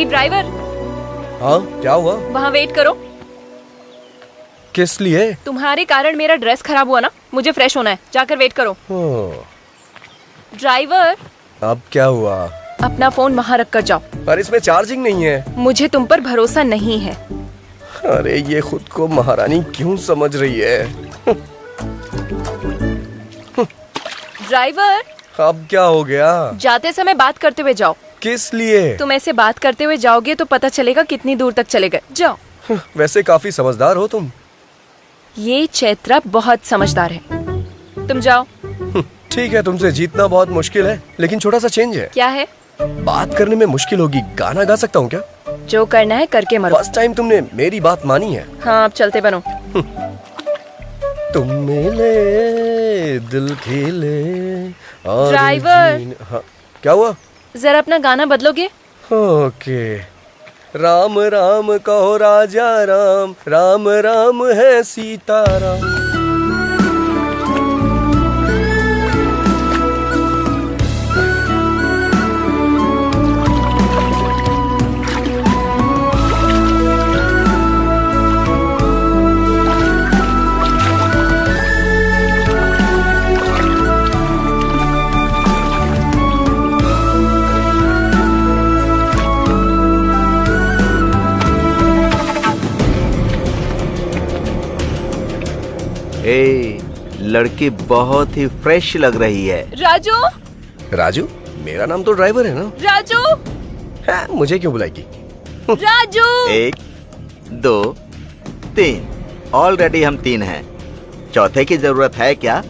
हे driver, हाँ क्या हुआ? वहाँ वेट करो। किस लिए? तुम्हारे कारण मेरा ड्रेस खराब हुआ ना, मुझे फ्रेश होना है, जाकर वेट करो। ड्राइवर, अब क्या हुआ? अपना फोन वहाँ रख कर जाओ। पर इसमें चार्जिंग नहीं है। मुझे तुम पर भरोसा नहीं है। अरे ये खुद को महारानी क्यों समझ रही है? ड्राइवर, अब क्या हो गया? जाते समय बात करते हुए जाओ। किस लिए? तुम ऐसे बात करते हुए जाओगे तो पता चलेगा कितनी दूर तक चले गए। जाओ। वैसे काफी समझदार हो तुम। ये चैत्रा बहुत समझदार है। तुम जाओ। ठीक है, तुमसे जीतना बहुत मुश्किल है, लेकिन छोटा सा चेंज है। क्या है? बात करने में मुश्किल होगी, गाना गा सकता हूँ क्या? जो करना है करके मरो। फर्स्ट टाइम तुमने मेरी बात मानी है। हाँ, अब चलते बनो। तुम मिले दिल खिले और ड्राइवर। हाँ, क्या हुआ? जरा अपना गाना बदलोगे? ओके। राम राम कहो राजा राम, राम राम है सीताराम। लड़की बहुत ही फ्रेश लग रही है। राजू। राजू? मेरा नाम तो ड्राइवर है ना। राजू। है, मुझे क्यों बुलाएगी? राजू। 1 2 3, ऑलरेडी हम 3 हैं। चौथे की जरूरत है क्या?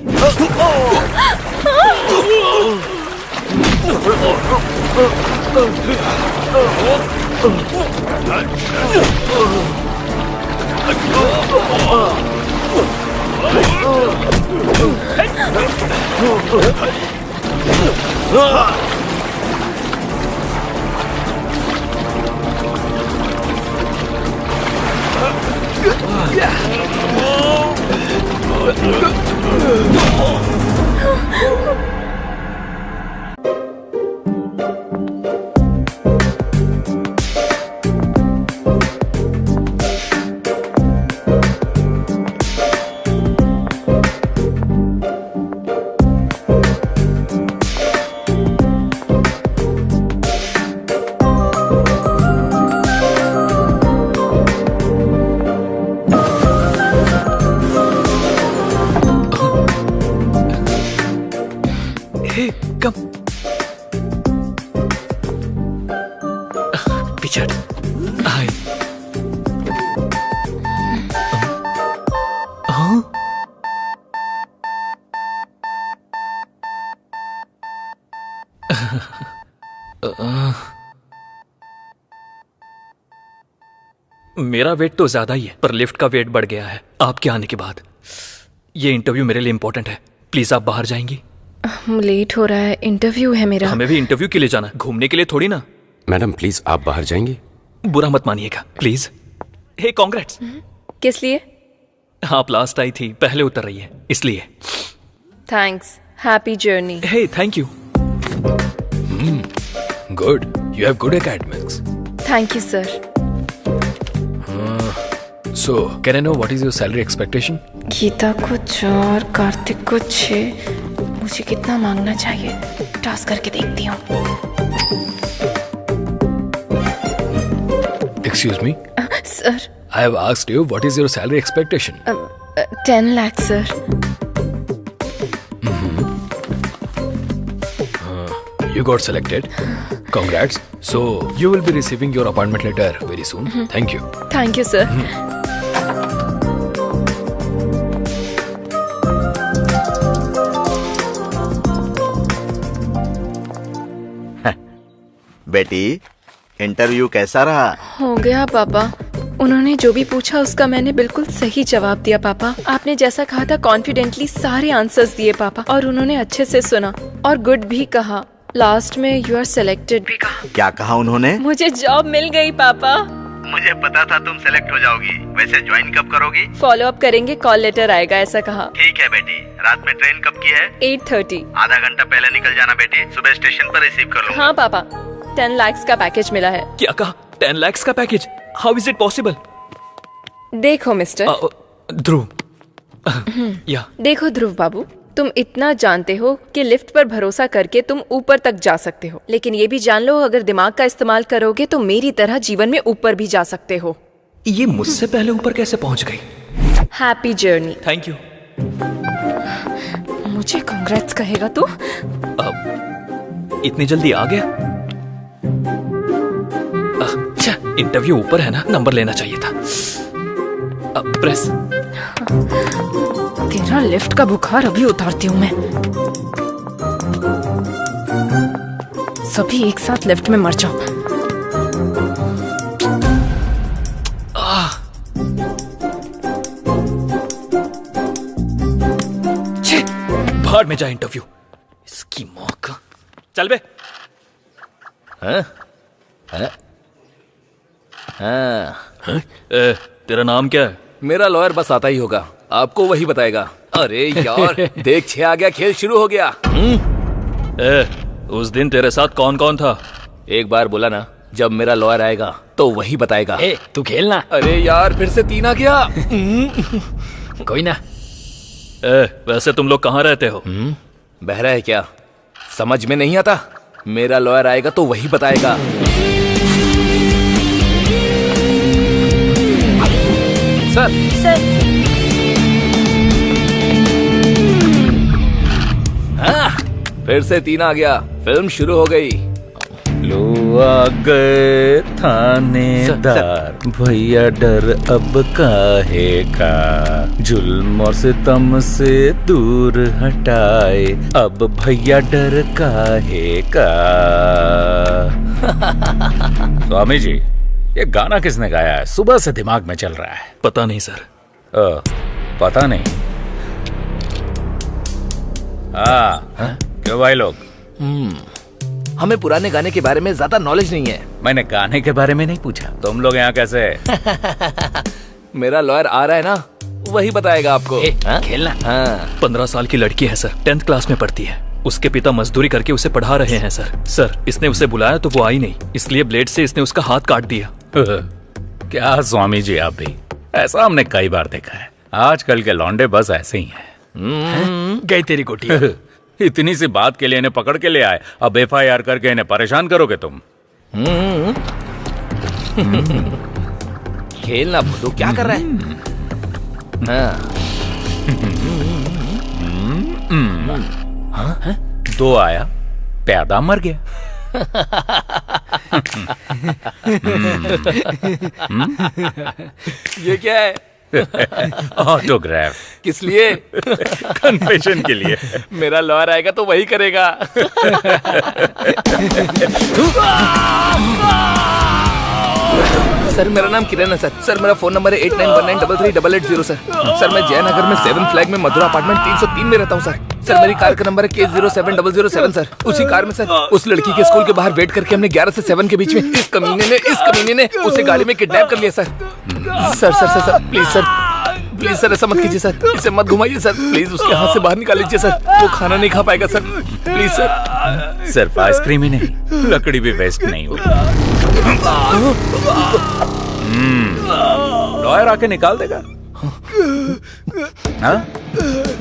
मेरा वेट तो ज्यादा ही है, पर लिफ्ट का वेट बढ़ गया है आपके आने के बाद। ये इंटरव्यू मेरे लिए इम्पोर्टेंट है, प्लीज आप बाहर जाएंगी? लेट हो रहा है, इंटरव्यू है मेरा। हमें भी इंटरव्यू के लिए जाना, घूमने के लिए थोड़ी ना। मैडम प्लीज आप बाहर जाएंगी? बुरा मत मानिएगा प्लीज। Hey congrats. किस लिए? आप लास्ट आई थी, पहले उतर रही है इसलिए। Thanks, happy journey. Hey thank you. Good, you have good academics. Thank you sir. So, can I know what is your salary expectation? Gita को 4, कार्तिक को 6, मुझे कितना मांगना चाहिए? टास्क करके देखती हूँ। Excuse me? Sir. I have asked you what is your salary expectation? 10 lakh, sir. You got selected. Congrats. So, you will be receiving your appointment letter very soon. Thank you. Thank you, sir. बेटी, interview कैसा रहा? हो गया पापा। उन्होंने जो भी पूछा उसका मैंने बिल्कुल सही जवाब दिया पापा। आपने जैसा कहा था कॉन्फिडेंटली सारे आंसर्स दिए पापा, और उन्होंने अच्छे से सुना और गुड भी कहा। लास्ट में यू आर सिलेक्टेड भी कहा। क्या कहा उन्होंने? मुझे जॉब मिल गई पापा। मुझे पता था तुम सेलेक्ट हो जाओगी। वैसे ज्वाइन कब करोगी? फॉलो अप करेंगे, कॉल लेटर आएगा, ऐसा कहा। ठीक है बेटी। रात में ट्रेन कब की है? 8:30। आधा घंटा पहले निकल जाना बेटी, सुबह स्टेशन पर रिसीव कर लूंगा। हाँ पापा, 10 lakhs का पैकेज मिला है। क्या कहा? 10 lakhs का package, how is it possible? देखो मिस्टर, ध्रुव, या देखो ध्रुव बाबू, तुम इतना जानते हो कि लिफ्ट पर भरोसा करके तुम ऊपर तक जा सकते हो, लेकिन ये भी जान लो अगर दिमाग का इस्तेमाल करोगे तो मेरी तरह जीवन में ऊपर भी जा सकते हो। ये मुझसे पहले ऊपर कैसे पहुंच गई? Happy journey. Thank you. मुझे कांग्रेट्स कहेगा तू? इतनी जल्दी आ गया? अच्छा, इंटरव्यू ऊपर है ना, नंबर लेना चाहिए था। प्रेस। तेरा लिफ्ट का बुखार अभी उतारती हूँ मैं। सभी एक साथ लिफ्ट में मर जाओ। भाड़ में जाए इंटरव्यू, इसकी मौका। चल बे। तेरा नाम क्या है? मेरा लॉयर बस आता ही होगा, आपको वही बताएगा। अरे यार देख 6 आ गया, खेल शुरू हो गया। उस दिन तेरे साथ कौन कौन था? एक बार बोला ना, जब मेरा लॉयर आएगा तो वही बताएगा। तू खेलना। अरे यार फिर से 3 आ गया। कोई ना। वैसे तुम लोग कहाँ रहते हो? बहरा है क्या? समझ में नहीं आता? मेरा लॉयर आएगा तो वही बताएगा। सर हाँ, फिर से 3 आ गया, फिल्म शुरू हो गई। लो आ गए थानेदार, भैया डर अब काहे का, जुल्म और सितम से दूर हटाए, अब भैया डर काहे का। स्वामी जी, ये गाना किसने गाया है? सुबह से दिमाग में चल रहा है। पता नहीं सर। पता नहीं? हाँ, क्यों भाई लोग? हमें पुराने गाने के बारे में ज्यादा नॉलेज नहीं है। मैंने गाने के बारे में नहीं पूछा, तुम लोग यहाँ कैसे? मेरा लॉयर आ रहा है ना, वही बताएगा आपको। खेलना। हाँ। 15 साल की लड़की है सर, 10th क्लास में पढ़ती है। उसके पिता मजदूरी करके उसे पढ़ा रहे हैं सर। इसने उसे बुलाया तो वो आई नहीं, इसलिए ब्लेड से इसने उसका हाथ काट दिया। क्या स्वामी जी, आप भी ऐसा हमने कई बार देखा है। आजकल के लौंडे बस ऐसे ही हैं। गई तेरी गोटियां। इतनी सी बात के लिए इन्हें पकड़ के ले आए, अब FIR करके इन्हें परेशान करोगे तुम? खेलना बुद्धू, क्या कर रहा है? हाँ? 2 आया, प्यादा मर गया। ये क्या है? ऑटोग्राफ। किस लिए? कन्फेशन के लिए। मेरा लॉयर आएगा तो वही करेगा। सर मेरा नाम किरण है सर मेरा फोन नंबर है 8919338880 सर मैं जयनगर में 7 फ्लैग में मधुरा अपार्टमेंट 303 में रहता हूँ सर मेरी कार का नंबर है K07007 सर। उसी कार में सर उस लड़की के स्कूल के बाहर वेट करके हमने 11 से 7 के बीच में इस कमीने ने उसे गाड़ी में किडनैप कर लिया सर। प्लीज सर ऐसा मत कीजिए सर, इसे मत घुमाइए सर, प्लीज उसके हाथ से बाहर निकाल लीजिए सर, वो खाना नहीं खा पाएगा सर, प्लीज सर। सिर्फ आइसक्रीम ही नहीं, लकड़ी भी वेस्ट नहीं होगी। लॉयर आके निकाल देगा। हाँ?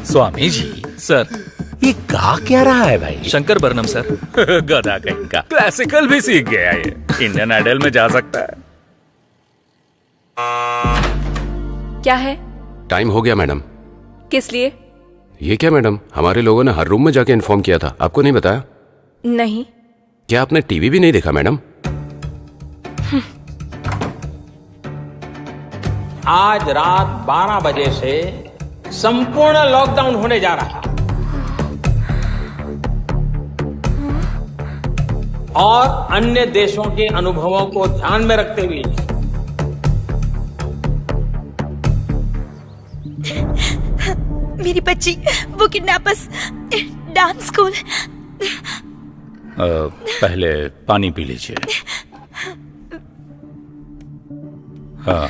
स्वामी जी सर, ये गा क्या रहा है भाई? शंकर बरनम सर। गधा कहीं का, क्लासिकल भी सीख गया ये, इंडियन आइडल में जा सकता है। क्या है? टाइम हो गया मैडम। किस लिए? ये क्या मैडम, हमारे लोगों ने हर रूम में जाके इन्फॉर्म किया था, आपको नहीं बताया? नहीं। क्या आपने टीवी भी नहीं देखा मैडम? आज रात 12 बजे से संपूर्ण लॉकडाउन होने जा रहा है और अन्य देशों के अनुभवों को ध्यान में रखते हुए मेरी बच्ची, वो किडनैपर्स डांस स्कूल। पहले पानी पी लीजिए। हाँ,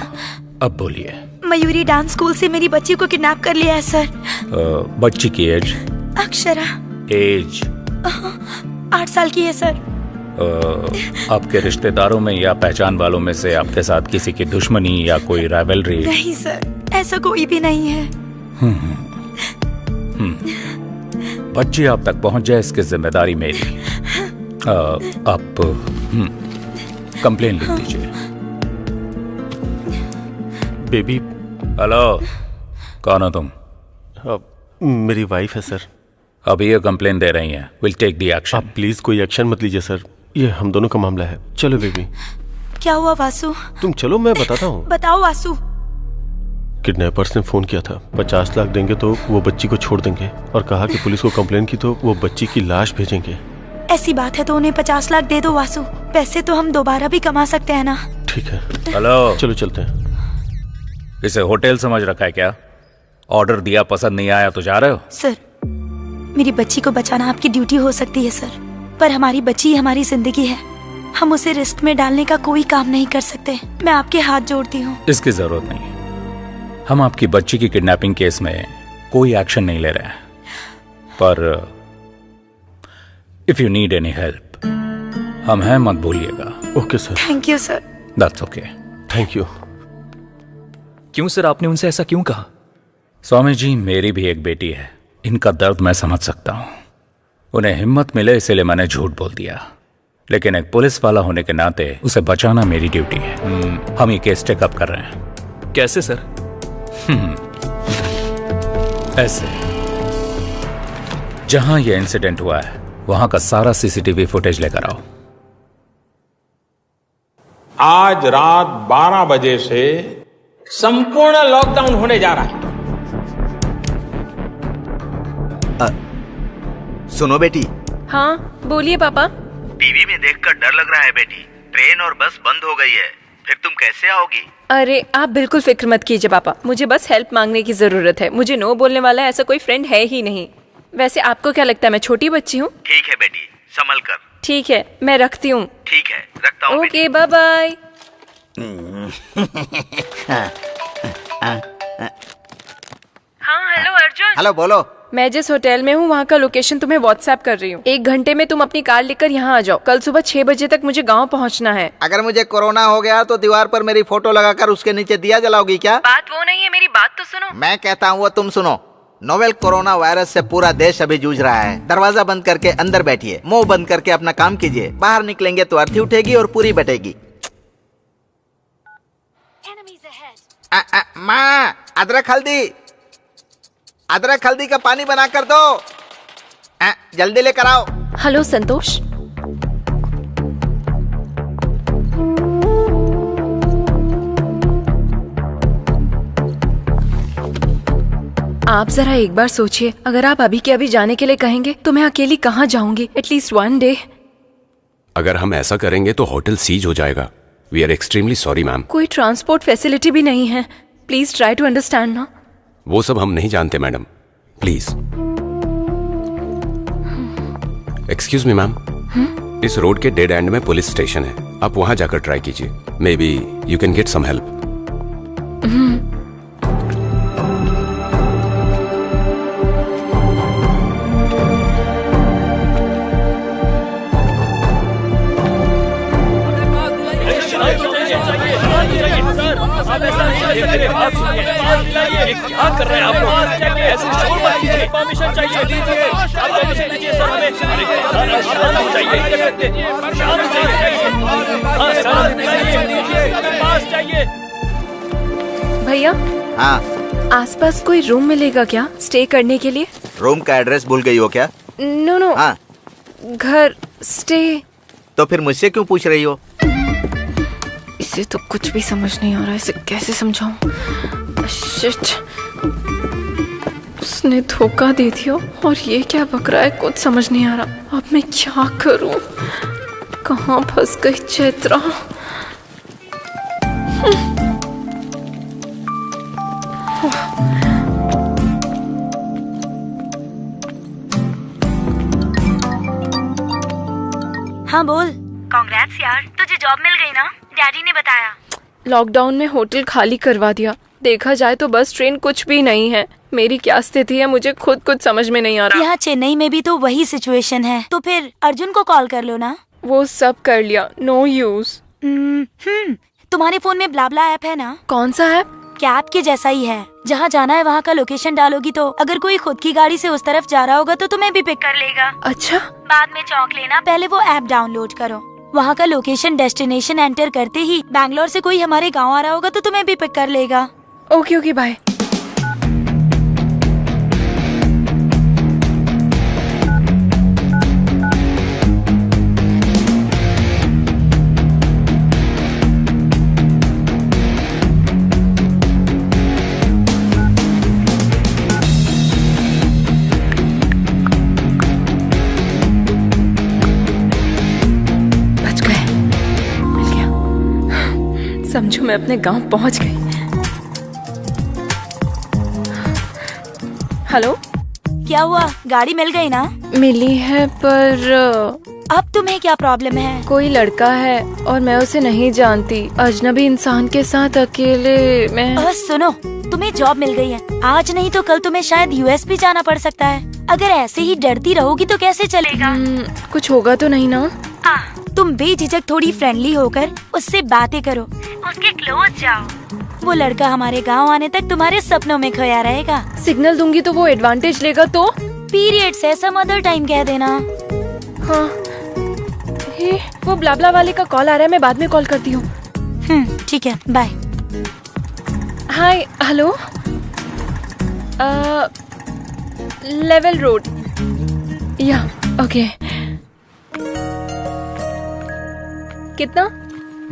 अब बोलिए। मयूरी डांस स्कूल से मेरी बच्ची को किडनैप कर लिया है सर। बच्ची की एज? अक्षरा। एज? 8 साल की है सर। आपके रिश्तेदारों में या पहचान वालों में से आपके साथ किसी की दुश्मनी या कोई राइवलरी? नहीं सर, ऐसा कोई भी नहीं है। बच्ची आप तक पहुंच जाए इसकी जिम्मेदारी मेरी। आप कंप्लेन लिख दीजिए। बेबी। हेलो, कौन हो तुम? मेरी वाइफ है सर। अभी ये कंप्लेन दे रही हैं। Will take the action. आप प्लीज कोई एक्शन मत लीजिए सर, ये हम दोनों का मामला है। चलो बेबी। क्या हुआ वासु? तुम चलो, मैं बताता हूँ। बताओ वासु। किडनैपर्स ने फोन किया था, 50 लाख देंगे तो वो बच्ची को छोड़ देंगे, और कहा कि पुलिस को कंप्लेन की तो वो बच्ची की लाश भेजेंगे। ऐसी बात है तो उन्हें 50 लाख दे दो वासु, पैसे तो हम दोबारा भी कमा सकते हैं ना। ठीक है। हेलो, चलो चलते हैं। इसे होटल समझ रखा है क्या? ऑर्डर दिया, पसंद नहीं आया तो जा रहे हो? सर, मेरी बच्ची को बचाना आपकी ड्यूटी हो सकती है सर, पर हमारी बच्ची हमारी जिंदगी है। हम उसे रिस्क में डालने का कोई काम नहीं कर सकते। मैं आपके हाथ जोड़ती हूँ। इसकी जरूरत नहीं। हम आपकी बच्ची की किडनैपिंग केस में कोई एक्शन नहीं ले रहे हैं, पर if you need any help, हम हैं, मत भूलिएगा। Okay sir. Thank you sir. That's okay. Thank you. क्यों सर, आपने उनसे ऐसा क्यों कहा? स्वामी जी, मेरी भी एक बेटी है, इनका दर्द मैं समझ सकता हूँ। उन्हें हिम्मत मिले इसलिए मैंने झूठ बोल दिया, लेकिन एक पुलिस वाला होने के नाते उसे बचाना मेरी ड्यूटी है। हम ये केस टेकअप कर रहे हैं। कैसे सर? ऐसे, जहां यह इंसिडेंट हुआ है वहां का सारा सीसीटीवी फुटेज लेकर आओ। आज रात 12 बजे से संपूर्ण लॉकडाउन होने जा रहा है। सुनो बेटी। हाँ बोलिए पापा। टीवी में देखकर डर लग रहा है बेटी। ट्रेन और बस बंद हो गई है, फिर तुम कैसे आओगी? अरे आप बिल्कुल फिक्र मत कीजिए पापा, मुझे बस हेल्प मांगने की जरूरत है। मुझे नो बोलने वाला ऐसा कोई फ्रेंड है ही नहीं। वैसे आपको क्या लगता है मैं छोटी बच्ची हूँ? ठीक है बेटी, संभल कर। ठीक है, मैं रखती हूँ। ठीक है, रखता हूँ। Okay, bye bye. हाँ हेलो अर्जुन। हेलो, बोलो। मैं जिस होटल में हूँ वहाँ का लोकेशन तुम्हें व्हाट्सएप कर रही हूँ। 1 घंटे में तुम अपनी कार लेकर यहाँ आ जाओ। कल सुबह 6 बजे तक मुझे गाँव पहुँचना है। अगर मुझे कोरोना हो गया तो दीवार पर मेरी फोटो लगाकर उसके नीचे दिया जलाओगी क्या? बात वो नहीं है, मेरी बात तो सुनो। मैं कहता हूँ वो तुम सुनो। नोवेल कोरोना वायरस से पूरा देश अभी जूझ रहा है। दरवाजा बंद करके अंदर बैठिए, मुंह बंद करके अपना काम कीजिए। बाहर निकलेंगे तो अर्थी उठेगी और पूरी बटेगी। माँ, अदरक हल्दी का पानी बना कर दो। जल्दी लेकर आओ। हेलो संतोष। आप जरा एक बार सोचिए, अगर आप अभी के अभी जाने के लिए कहेंगे तो मैं अकेली कहाँ जाऊंगी? At least 1 day. अगर हम ऐसा करेंगे तो होटल सीज हो जाएगा। We are extremely sorry ma'am. कोई ट्रांसपोर्ट फैसिलिटी भी नहीं है। प्लीज ट्राई टू अंडरस्टैंड ना। वो सब हम नहीं जानते madam, please. Excuse me ma'am, इस रोड के डेड एंड में पुलिस स्टेशन है, आप वहां जाकर ट्राई कीजिए। Maybe you can get some help. क्या कर रहे हैं आप लोग? ऐसे शोर मत कीजिए। परमिशन चाहिए, दीजिए। आप परमिशन दीजिए सर हमें। शांत चाहिए। हाँ, शांत चाहिए। पास चाहिए। भैया। हाँ। आसपास कोई रूम मिलेगा क्या स्टे करने के लिए? रूम का एड्रेस भूल गई हो क्या? नो। हाँ। घर स्टे। तो फिर मुझसे क्यों पूछ रही हो? इसे तो कुछ भी समझ नहीं आ रहा, इसे कैसे समझाऊं? शिट, उसने धोखा दे दिया और ये क्या बक रहा है, कुछ समझ नहीं आ रहा। अब मैं क्या करूं? कहाँ फंस गई चैत्रा? हाँ बोल। कांग्रेट्स यार, तुझे जॉब मिल गई ना? डैडी ने बताया। लॉकडाउन में होटल खाली करवा दिया। देखा जाए तो बस ट्रेन कुछ भी नहीं है। मेरी क्या स्थिति है मुझे खुद कुछ समझ में नहीं आ रहा। यहाँ चेन्नई में भी तो वही सिचुएशन है, तो फिर अर्जुन को कॉल कर लो ना। वो सब कर लिया, नो यूज। तुम्हारे फोन में ब्लाब्ला ऐप है ना? कौन सा ऐप? कैब के जैसा ही है। जहाँ जाना है वहाँ का लोकेशन डालोगी तो अगर कोई खुद की गाड़ी से उस तरफ जा रहा होगा तो तुम्हें भी पिक कर लेगा। अच्छा। बाद में चौंक लेना, पहले वो ऐप डाउनलोड करो। वहाँ का लोकेशन डेस्टिनेशन एंटर करते ही बैंगलोर से कोई हमारे गाँव आ रहा होगा तो तुम्हें भी पिक कर लेगा। Okay okay, bye. समझो मैं अपने गांव पहुंच गई। हेलो, क्या हुआ? गाड़ी मिल गई ना? मिली है, पर अब तुम्हें क्या प्रॉब्लम है? कोई लड़का है और मैं उसे नहीं जानती। अजनबी इंसान के साथ अकेले मैं। सुनो, तुम्हें जॉब मिल गई है। आज नहीं तो कल तुम्हें शायद यूएस भी जाना पड़ सकता है। अगर ऐसे ही डरती रहोगी तो कैसे चलेगा? कुछ होगा तो नहीं ना? तुम बेझिझक थोड़ी फ्रेंडली होकर उससे बातें करो, उसके क्लोज जाओ। वो लड़का हमारे गांव आने तक तुम्हारे सपनों में खोया रहेगा। सिग्नल दूंगी तो वो एडवांटेज लेगा तो? पीरियड से सम अदर टाइम कह देना। हाँ, वो ब्लाब्ला वाले का कॉल आ रहा है, मैं बाद में कॉल करती हूँ। ठीक है, बाय। हाय, हेलो, लेवल रोड। या ओके। कितना?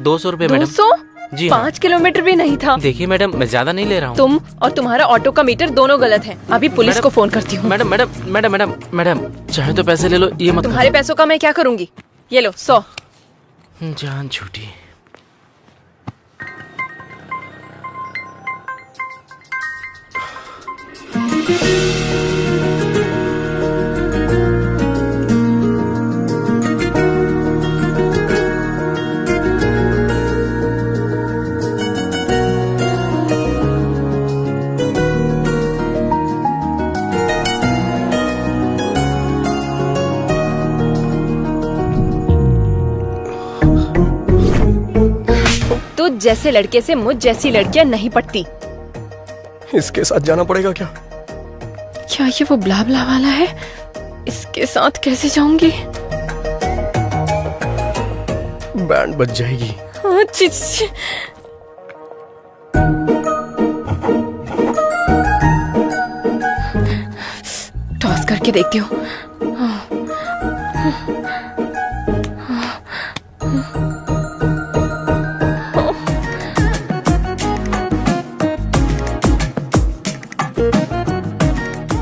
200 रुपए मैडम। 200? जी 5 किलोमीटर भी नहीं था। देखिए मैडम, मैं ज्यादा नहीं ले रहा हूँ। तुम और तुम्हारा ऑटो का मीटर दोनों गलत है। अभी पुलिस को फोन करती हूँ। Madam madam madam madam madam, चाहे तो पैसे ले लो, ये मत। तुम्हारे पैसों का मैं क्या करूँगी? ये लो 100। जान छूटी। जैसे लड़के से मुझ जैसी लड़कियां नहीं पटती। इसके साथ जाना पड़ेगा क्या? क्या ये वो ब्लाब्ला वाला है? इसके साथ कैसे जाऊंगी? बैंड बज जाएगी। टॉस करके देखती हूँ।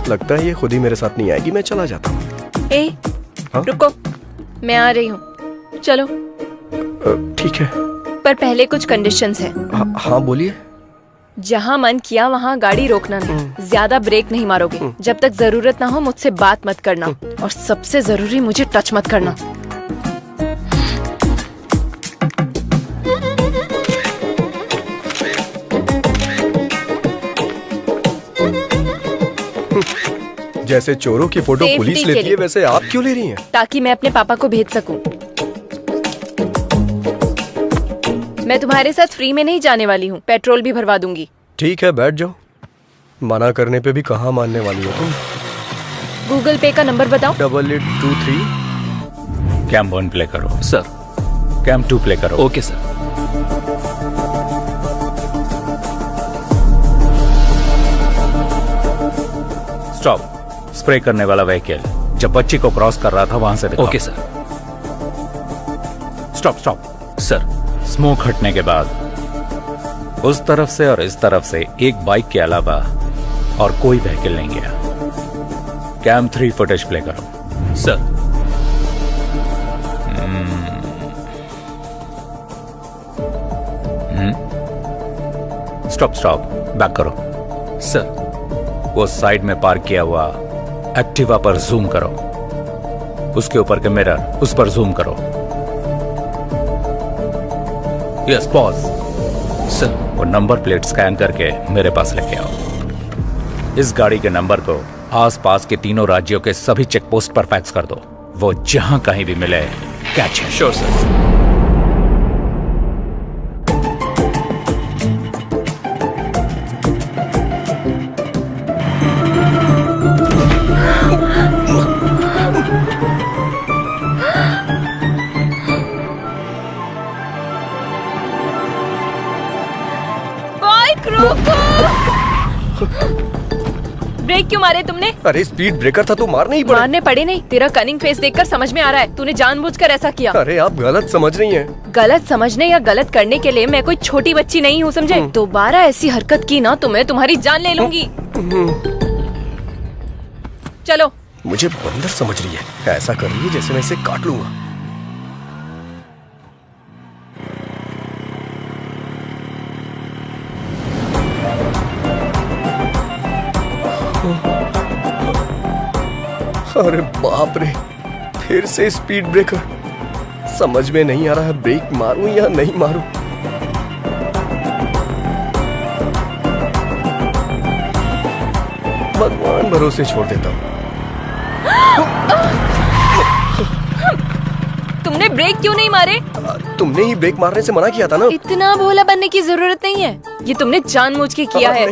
लगता है ये खुद ही मेरे साथ नहीं आएगी, मैं चला जाता हूँ। रुको, मैं आ रही हूँ, चलो। ठीक है, पर पहले कुछ कंडीशंस है। हाँ बोलिए। जहाँ मन किया वहाँ गाड़ी रोकना नहीं, ज्यादा ब्रेक नहीं मारोगे। जब तक जरूरत ना हो मुझसे बात मत करना, और सबसे जरूरी मुझे टच मत करना। जैसे चोरों की फोटो पुलिस लेती है, वैसे आप क्यों ले रही हैं? ताकि मैं अपने पापा को भेज सकूं। मैं तुम्हारे साथ फ्री में नहीं जाने वाली हूँ, पेट्रोल भी भरवा दूंगी। ठीक है, बैठ जाओ। मना करने पे भी कहाँ मानने वाली हो तुम? गूगल पे का नंबर बताओ। 8823। कैम 1 प्ले करो। सर। कैम 2 प्ले करो। Okay sir. स्टॉप। स्प्रे करने वाला व्हीकल जब बच्ची को क्रॉस कर रहा था वहां से दिखाओ। Okay sir. Stop stop. Sir. Smoke हटने के बाद उस तरफ से और इस तरफ से एक बाइक के अलावा और कोई व्हीकल नहीं गया। कैम 3 फुटेज प्ले करो। सर। स्टॉप स्टॉप, बैक करो। सर। वो साइड में पार्क किया हुआ एक्टिवा पर जूम करो। उसके ऊपर के मिरर, उस पर जूम करो। Yes, pause. सर। वो नंबर प्लेट स्कैन करके मेरे पास लेके आओ। इस गाड़ी के नंबर को आसपास के तीनों राज्यों के सभी चेक पोस्ट पर फैक्स कर दो। वो जहां कहीं भी मिले कैच है। Sure sir. ब्रेक क्यों मारे तुमने? अरे स्पीड ब्रेकर था तो मारने ही पड़े। मारने पड़े नहीं, तेरा कनिंग फेस देखकर समझ में आ रहा है तूने जानबूझकर ऐसा किया। अरे आप गलत समझ रही हैं। गलत समझने या गलत करने के लिए मैं कोई छोटी बच्ची नहीं हूँ, समझे? दोबारा ऐसी हरकत की ना तो मैं तुम्हारी जान ले लूंगी। चलो। मुझे बंदर समझ रही है, ऐसा कर रही है जैसे मैं इसे काट लूंगा। अरे बाप रे, फिर से स्पीड ब्रेकर। समझ में नहीं आ रहा है ब्रेक मारूं या नहीं मारूं। भगवान भरोसे छोड़ देता हूं। तुमने ब्रेक क्यों नहीं मारे? तुमने ही ब्रेक मारने से मना किया था ना। इतना भोला बनने की जरूरत नहीं है, ये तुमने जानबूझ के किया है।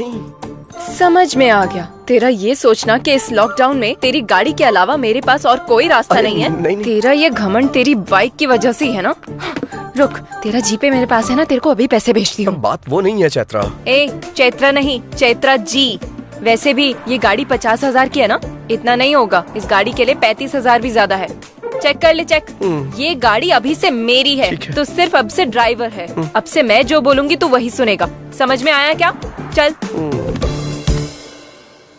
समझ में आ गया। तेरा ये सोचना कि इस लॉकडाउन में तेरी गाड़ी के अलावा मेरे पास और कोई रास्ता नहीं है। नहीं। तेरा ये घमंड तेरी बाइक की वजह से ही है ना। रुक, तेरा जीपे मेरे पास है ना, तेरे को अभी पैसे भेजती हूँ। बात वो नहीं है चैत्रा। ए चैत्रा नहीं, चैत्रा जी। वैसे भी ये गाड़ी 50,000 की है ना, इतना नहीं होगा। इस गाड़ी के लिए 35,000 भी ज्यादा है। चेक कर ले, चेक। ये गाड़ी अभी से मेरी है, तो सिर्फ अब से ड्राइवर है। अब से मैं जो बोलूंगी तू वही सुनेगा। समझ में आया क्या? चल।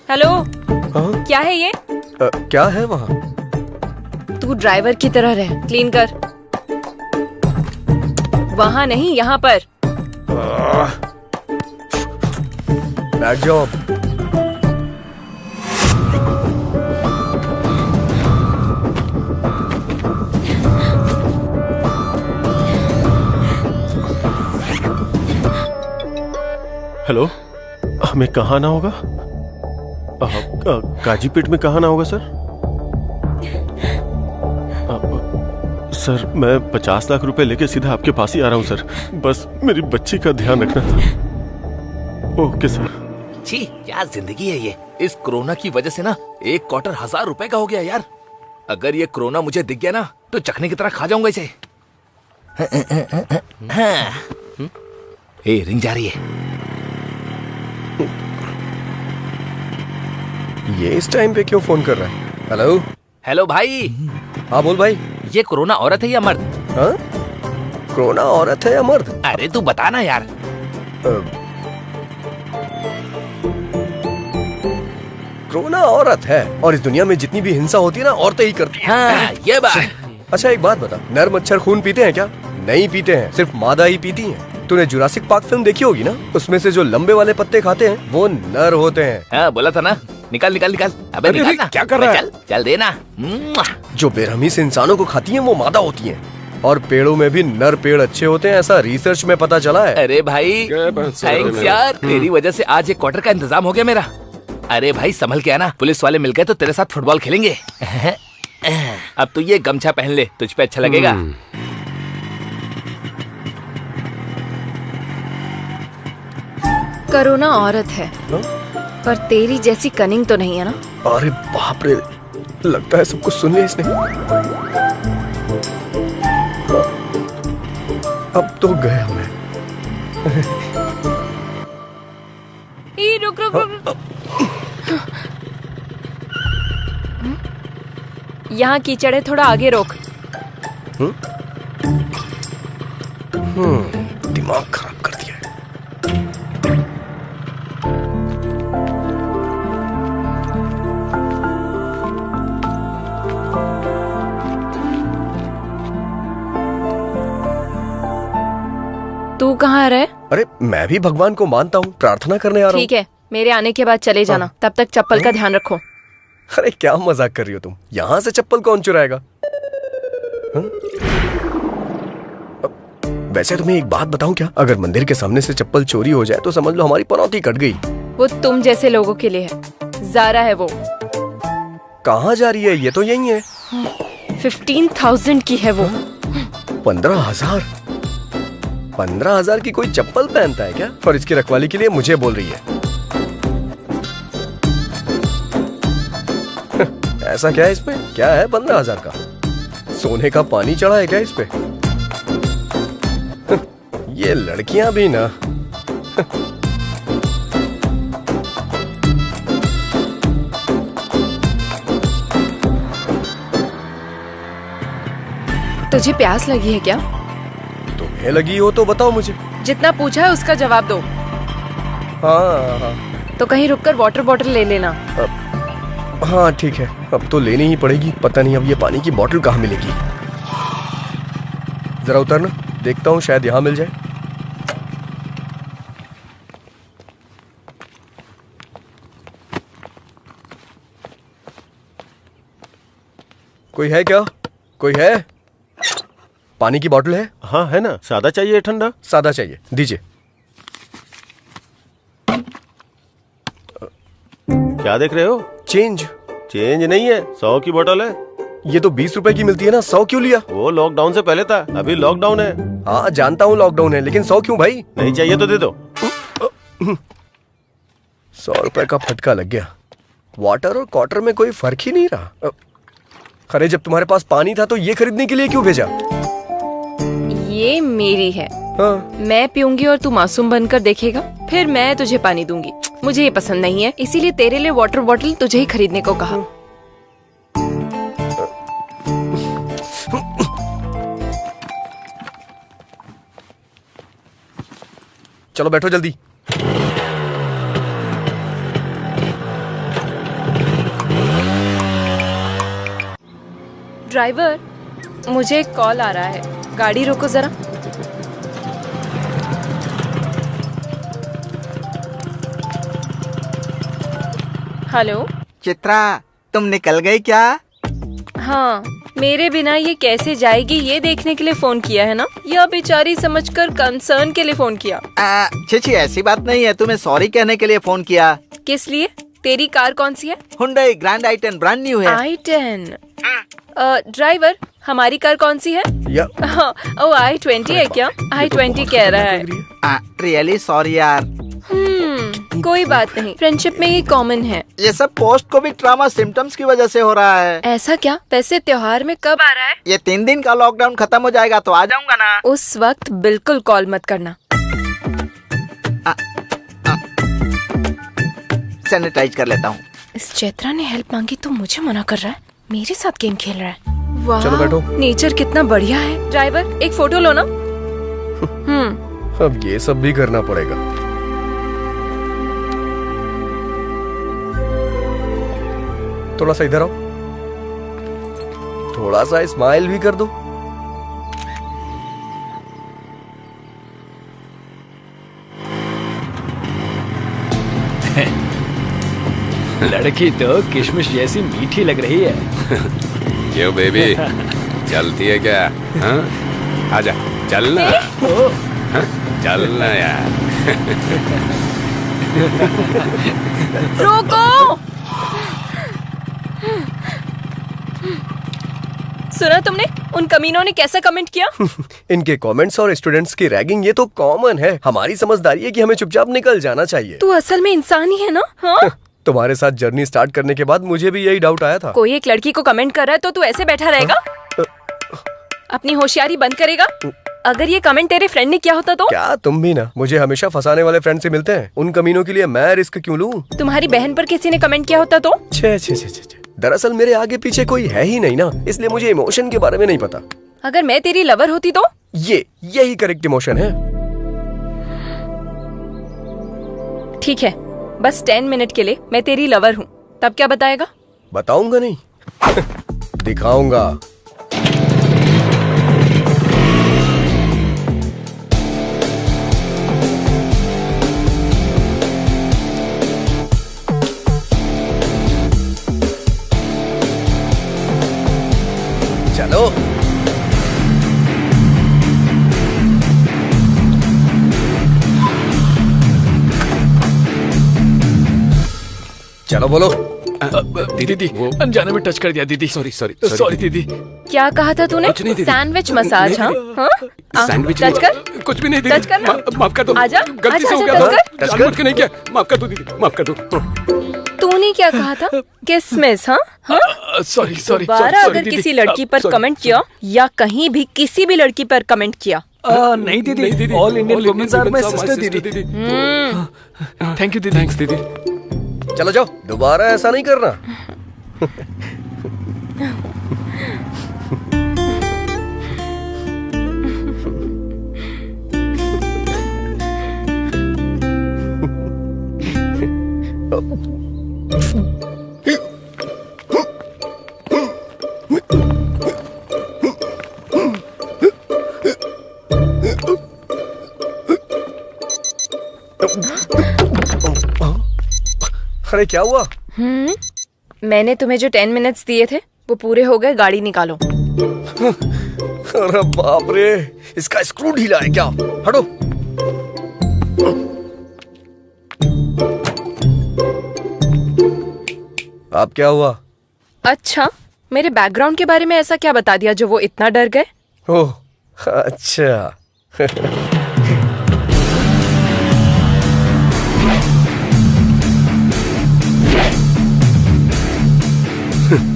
हेलो, क्या है ये? क्या है वहाँ? तू ड्राइवर की तरह रह, क्लीन कर। वहाँ नहीं, यहाँ पर। Bad job. हेलो, हमें कहाँ आना होगा? काजीपेट में कहाँ आना होगा सर? सर मैं 50 लाख रुपए लेके सीधा आपके पास ही आ रहा हूँ सर। बस मेरी बच्ची का ध्यान रखना था। Okay sir. छी, क्या जिंदगी है ये। इस कोरोना की वजह से ना 1 क्वार्टर 1000 रुपए का हो गया यार। अगर ये कोरोना मुझे दिख गया ना तो चखने की तरह खा जाऊंगा इसे। रिंग जा रही है। ये इस टाइम पे क्यों फोन कर रहा है? हेलो। हेलो भाई। हाँ बोल भाई। ये कोरोना औरत है या मर्द? हाँ? कोरोना औरत है या मर्द? अरे तू बता ना यार। कोरोना औरत है, और इस दुनिया में जितनी भी हिंसा होती है ना औरतें ही करती हैं। हाँ, ये बात। अच्छा एक बात बता, नर मच्छर खून पीते हैं क्या? नहीं पीते हैं, सिर्फ मादा ही पीती हैं। तूने जुरासिक पार्क फिल्म देखी होगी ना, उसमें से जो लंबे वाले पत्ते खाते हैं वो नर होते हैं। हाँ, बोला था ना। निकाल निकाल निकाल। अबे निकाल ना। क्या कर रहा है? चल चल देना। जो बेरहमी से इंसानों को खाती हैं वो मादा होती हैं, और पेड़ों में भी नर पेड़ अच्छे होते हैं, ऐसा रिसर्च में पता चला है। अरे भाई थैंक्स यार, तेरी वजह से आज 1 क्वार्टर का इंतजाम हो गया मेरा। अरे भाई संभल के आना, पुलिस वाले मिल गए तो तेरे साथ फुटबॉल खेलेंगे। अब तू ये गमछा पहन ले, तुझ पे अच्छा लगेगा। कोरोना औरत है, पर तेरी जैसी कनिंग तो नहीं है ना। अरे बाप रे, लगता है सब कुछ सुन लिया इसने। अब तो गया मैं। रुक रुक रुक। यहाँ कीचड़ है, थोड़ा आगे रोक। दिमाग खराब कर दिया है। तू कहाँ रहे? अरे मैं भी भगवान को मानता हूँ, प्रार्थना करने आ रहा हूँ। ठीक है, मेरे आने के बाद चले जाना। तब तक चप्पल का ध्यान रखो। अरे क्या मजाक कर रही हो तुम? यहाँ से चप्पल कौन चुराएगा? वैसे तुम्हें एक बात बताऊं क्या? अगर मंदिर के सामने से चप्पल चोरी हो जाए तो समझ लो हमारी पनौती कट गई। वो तुम जैसे लोगों के लिए है। ज़ारा है वो। कहाँ जा रही है? ये तो यही है। 15,000 की है वो। 15,000? 15,000 की कोई चप्पल पहनता है क्या? और इसकी रखवाली के लिए मुझे बोल रही है। ऐसा क्या है इसमें? क्या है 15,000 का? सोने का पानी चढ़ा है क्या इस पे? ये लड़कियां भी ना। तुझे प्यास लगी है क्या? तुम्हें लगी हो तो बताओ मुझे। जितना पूछा है उसका जवाब दो। हाँ। तो कहीं रुककर वाटर बॉटल ले लेना। हाँ ठीक है, अब तो लेनी ही पड़ेगी। पता नहीं अब ये पानी की बोतल कहाँ मिलेगी। जरा उतरना, देखता हूँ शायद यहाँ मिल जाए। कोई है क्या? कोई है? पानी की बोतल है? हाँ है ना। सादा चाहिए ठंडा? सादा चाहिए, दीजिए। क्या देख रहे हो? चेंज। चेंज नहीं है, 100 की बोतल है। ये तो 20 रुपए की मिलती है ना, 100 क्यों लिया? वो लॉकडाउन से पहले था, अभी लॉकडाउन है। हाँ जानता हूँ लॉकडाउन है, लेकिन 100 क्यों भाई? नहीं चाहिए तो दे दो। 100 रुपए का फटका लग गया। वाटर और क्वार्टर में कोई फर्क ही नहीं रहा। अरे जब तुम्हारे पास पानी था तो ये खरीदने के लिए क्यों भेजा? ये मेरी है। हाँ। मैं पीऊंगी और तू मासूम बनकर देखेगा, फिर मैं तुझे पानी दूंगी। मुझे ये पसंद नहीं है, इसीलिए तेरे लिए वाटर बॉटल तुझे ही खरीदने को कहा। चलो बैठो जल्दी। ड्राइवर, मुझे एक कॉल आ रहा है, गाड़ी रोको जरा। हेलो चित्रा, तुम निकल गई क्या? हाँ, मेरे बिना ये कैसे जाएगी ये देखने के लिए फोन किया है ना, या बेचारी समझकर कंसर्न के लिए फोन किया? छी ऐसी बात नहीं है, तुम्हें सॉरी कहने के लिए फोन किया। किस लिए? तेरी कार कौन सी है? Hyundai grand i10 brand new है। i10? ड्राइवर, हमारी कार कौन सी है? हाँ, ओ i20 है क्या? i20 कह रहा है। रियली सॉरी यार। कोई बात नहीं, फ्रेंडशिप में ये कॉमन है। ये सब पोस्ट कोविड ट्रॉमा सिम्टम्स की वजह से हो रहा है। ऐसा क्या? वैसे त्योहार में कब आ रहा है? ये 3 दिन का लॉकडाउन खत्म हो जाएगा तो आ जाऊंगा ना। उस वक्त बिल्कुल कॉल मत करना। सैनिटाइज कर लेता हूँ। इस चैत्रा ने हेल्प मांगी तो मुझे मना कर रहा है, मेरे साथ गेम खेल रहा है। वाह, चलो बैठो। नेचर कितना बढ़िया है। ड्राइवर, एक फोटो लो ना। अब ये सब भी करना पड़ेगा। थोड़ा सा इधर आओ, थोड़ा सा स्माइल भी कर दो। लड़की तो किशमिश जैसी मीठी लग रही है। क्यों बेबी, चलती है क्या? हाँ? आजा, चलना। हाँ? चलना यार। रोको! सुना तुमने? उन कमीनों ने कैसा कमेंट किया? इनके कमेंट्स और स्टूडेंट्स की रैगिंग ये तो कॉमन है। हमारी समझदारी है कि हमें चुपचाप निकल जाना चाहिए। तू असल में इंसान ही है ना? हाँ? तुम्हारे साथ जर्नी स्टार्ट करने के बाद मुझे भी यही डाउट आया था। कोई एक लड़की को कमेंट कर रहा है तो तू ऐसे बैठा रहेगा? अपनी होशियारी बंद करेगा? अगर ये कमेंट तेरे फ्रेंड ने किया होता तो? क्या तुम भी ना मुझे हमेशा फंसाने वाले फ्रेंड से मिलते हैं। उन कमीनों के लिए मैं रिस्क क्यों लूं? तुम्हारी बहन पर किसी ने कमेंट किया होता तो? छे। दरअसल मेरे आगे पीछे कोई है ही नहीं ना, इसलिए मुझे इमोशन के बारे में नहीं पता। अगर मैं तेरी लवर होती तो? यही करेक्ट इमोशन है। ठीक है, बस 10 मिनट के लिए मैं तेरी लवर हूँ, तब क्या बताएगा? बताऊंगा नहीं दिखाऊंगा। चलो चलो बोलो। दीदी, अनजाने में टच कर दिया दीदी। सॉरी दीदी। क्या कहा था तूने? कुछ नहीं दीदी। Sandwich massage? हाँ हाँ, सैंडविच टच कर। कुछ भी नहीं टच करना। माफ कर दो। आजा, गलती से आजा, हो आजा, गया टच कर। था। जानबूझ के नहीं किया। माफ कर दो दीदी, माफ कर दो। तूने क्या कहा था? किसमिस? हाँ हाँ। सॉरी सॉरी दोबारा अगर किसी लड़की पर कमेंट किया या कहीं भी किसी भी लड़की पर कमेंट किया, नहीं दीदी, all Indian womens are my sister दीदी। थैंक यू दीदी। थैंक्स दीदी। चलो जाओ, दोबारा ऐसा नहीं करना। अरे क्या हुआ? मैंने तुम्हें जो 10 मिनट्स दिए थे वो पूरे हो गए, गाड़ी निकालो। अरे बाप रे, इसका स्क्रू ढीला है क्या? हटो। अब क्या हुआ? अच्छा, मेरे बैकग्राउंड के बारे में ऐसा क्या बता दिया जो वो इतना डर गए? ओह अच्छा।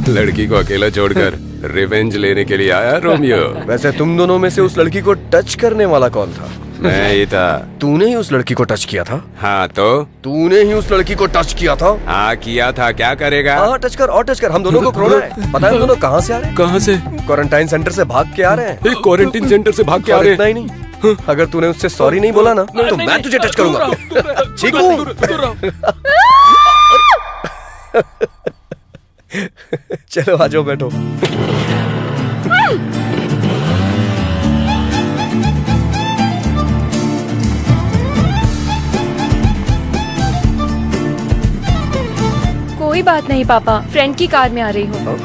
लड़की को अकेला छोड़कर रिवेंज लेने के लिए आया रोमियो। वैसे तुम दोनों में से उस लड़की को टच करने वाला कौन था? मैं ही था। तूने ही उस लड़की को टच किया था? हाँ तो? तूने ही उस लड़की को टच किया था? हाँ किया था, क्या करेगा? हाँ टच कर और टच कर, हम दोनों को कोरोना है। पता है हम दोनों कहाँ से आ रहे हैं? कहाँ से? क्वारंटाइन सेंटर से भाग के आ रहे हैं। क्वारंटाइन सेंटर से भाग के आ रहे हैं? इतना ही नहीं, अगर तूने उससे सॉरी नहीं बोला ना तो मैं तुझे टच करूंगा। चीकू। चलो आ जाओ, बैठो। कोई बात नहीं पापा, फ्रेंड की कार में आ रही हूँ।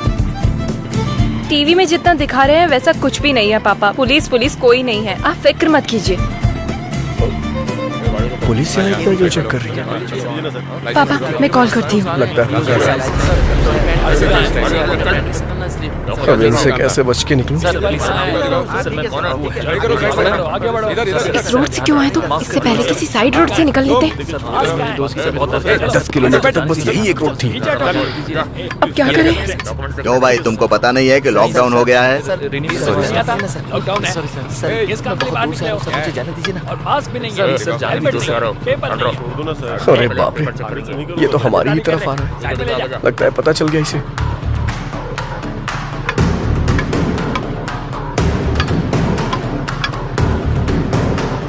टीवी में जितना दिखा रहे हैं वैसा कुछ भी नहीं है पापा। पुलिस कोई नहीं है, आप फिक्र मत कीजिए। पुलिस यहाँ इतना जो चेक कर रही है? पापा मैं कॉल करती हूँ। लगता है अब इनसे कैसे बच के निकलूं? इस रोड से क्यों आए तुम? इससे पहले किसी साइड रोड से निकल लेते। 10 किलोमीटर तक बस यही एक रोड थी। अब क्या करें? क्यों भाई, तुमको पता नहीं है कि लॉकडाउन हो गया है? अरे बाप रे, ये तो हमारी ही तरफ आ रहा है। लगता है पता चल गया इसे।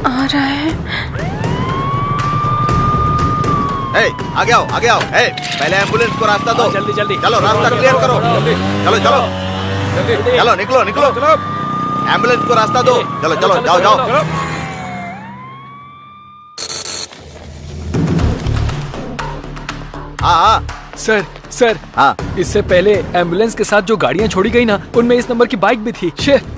आ रहा है। आगे आओ, आगे आओ। पहले एम्बुलेंस को रास्ता दो। जल्दी जल्दी चलो, रास्ता क्लियर करो। चलो चलो चलो, निकलो निकलो। एम्बुलेंस को रास्ता दो। चलो चलो, जाओ जाओ। हाँ सर हाँ, इससे पहले एम्बुलेंस के साथ जो गाड़ियाँ छोड़ी गई ना, उनमें इस नंबर की बाइक भी थी।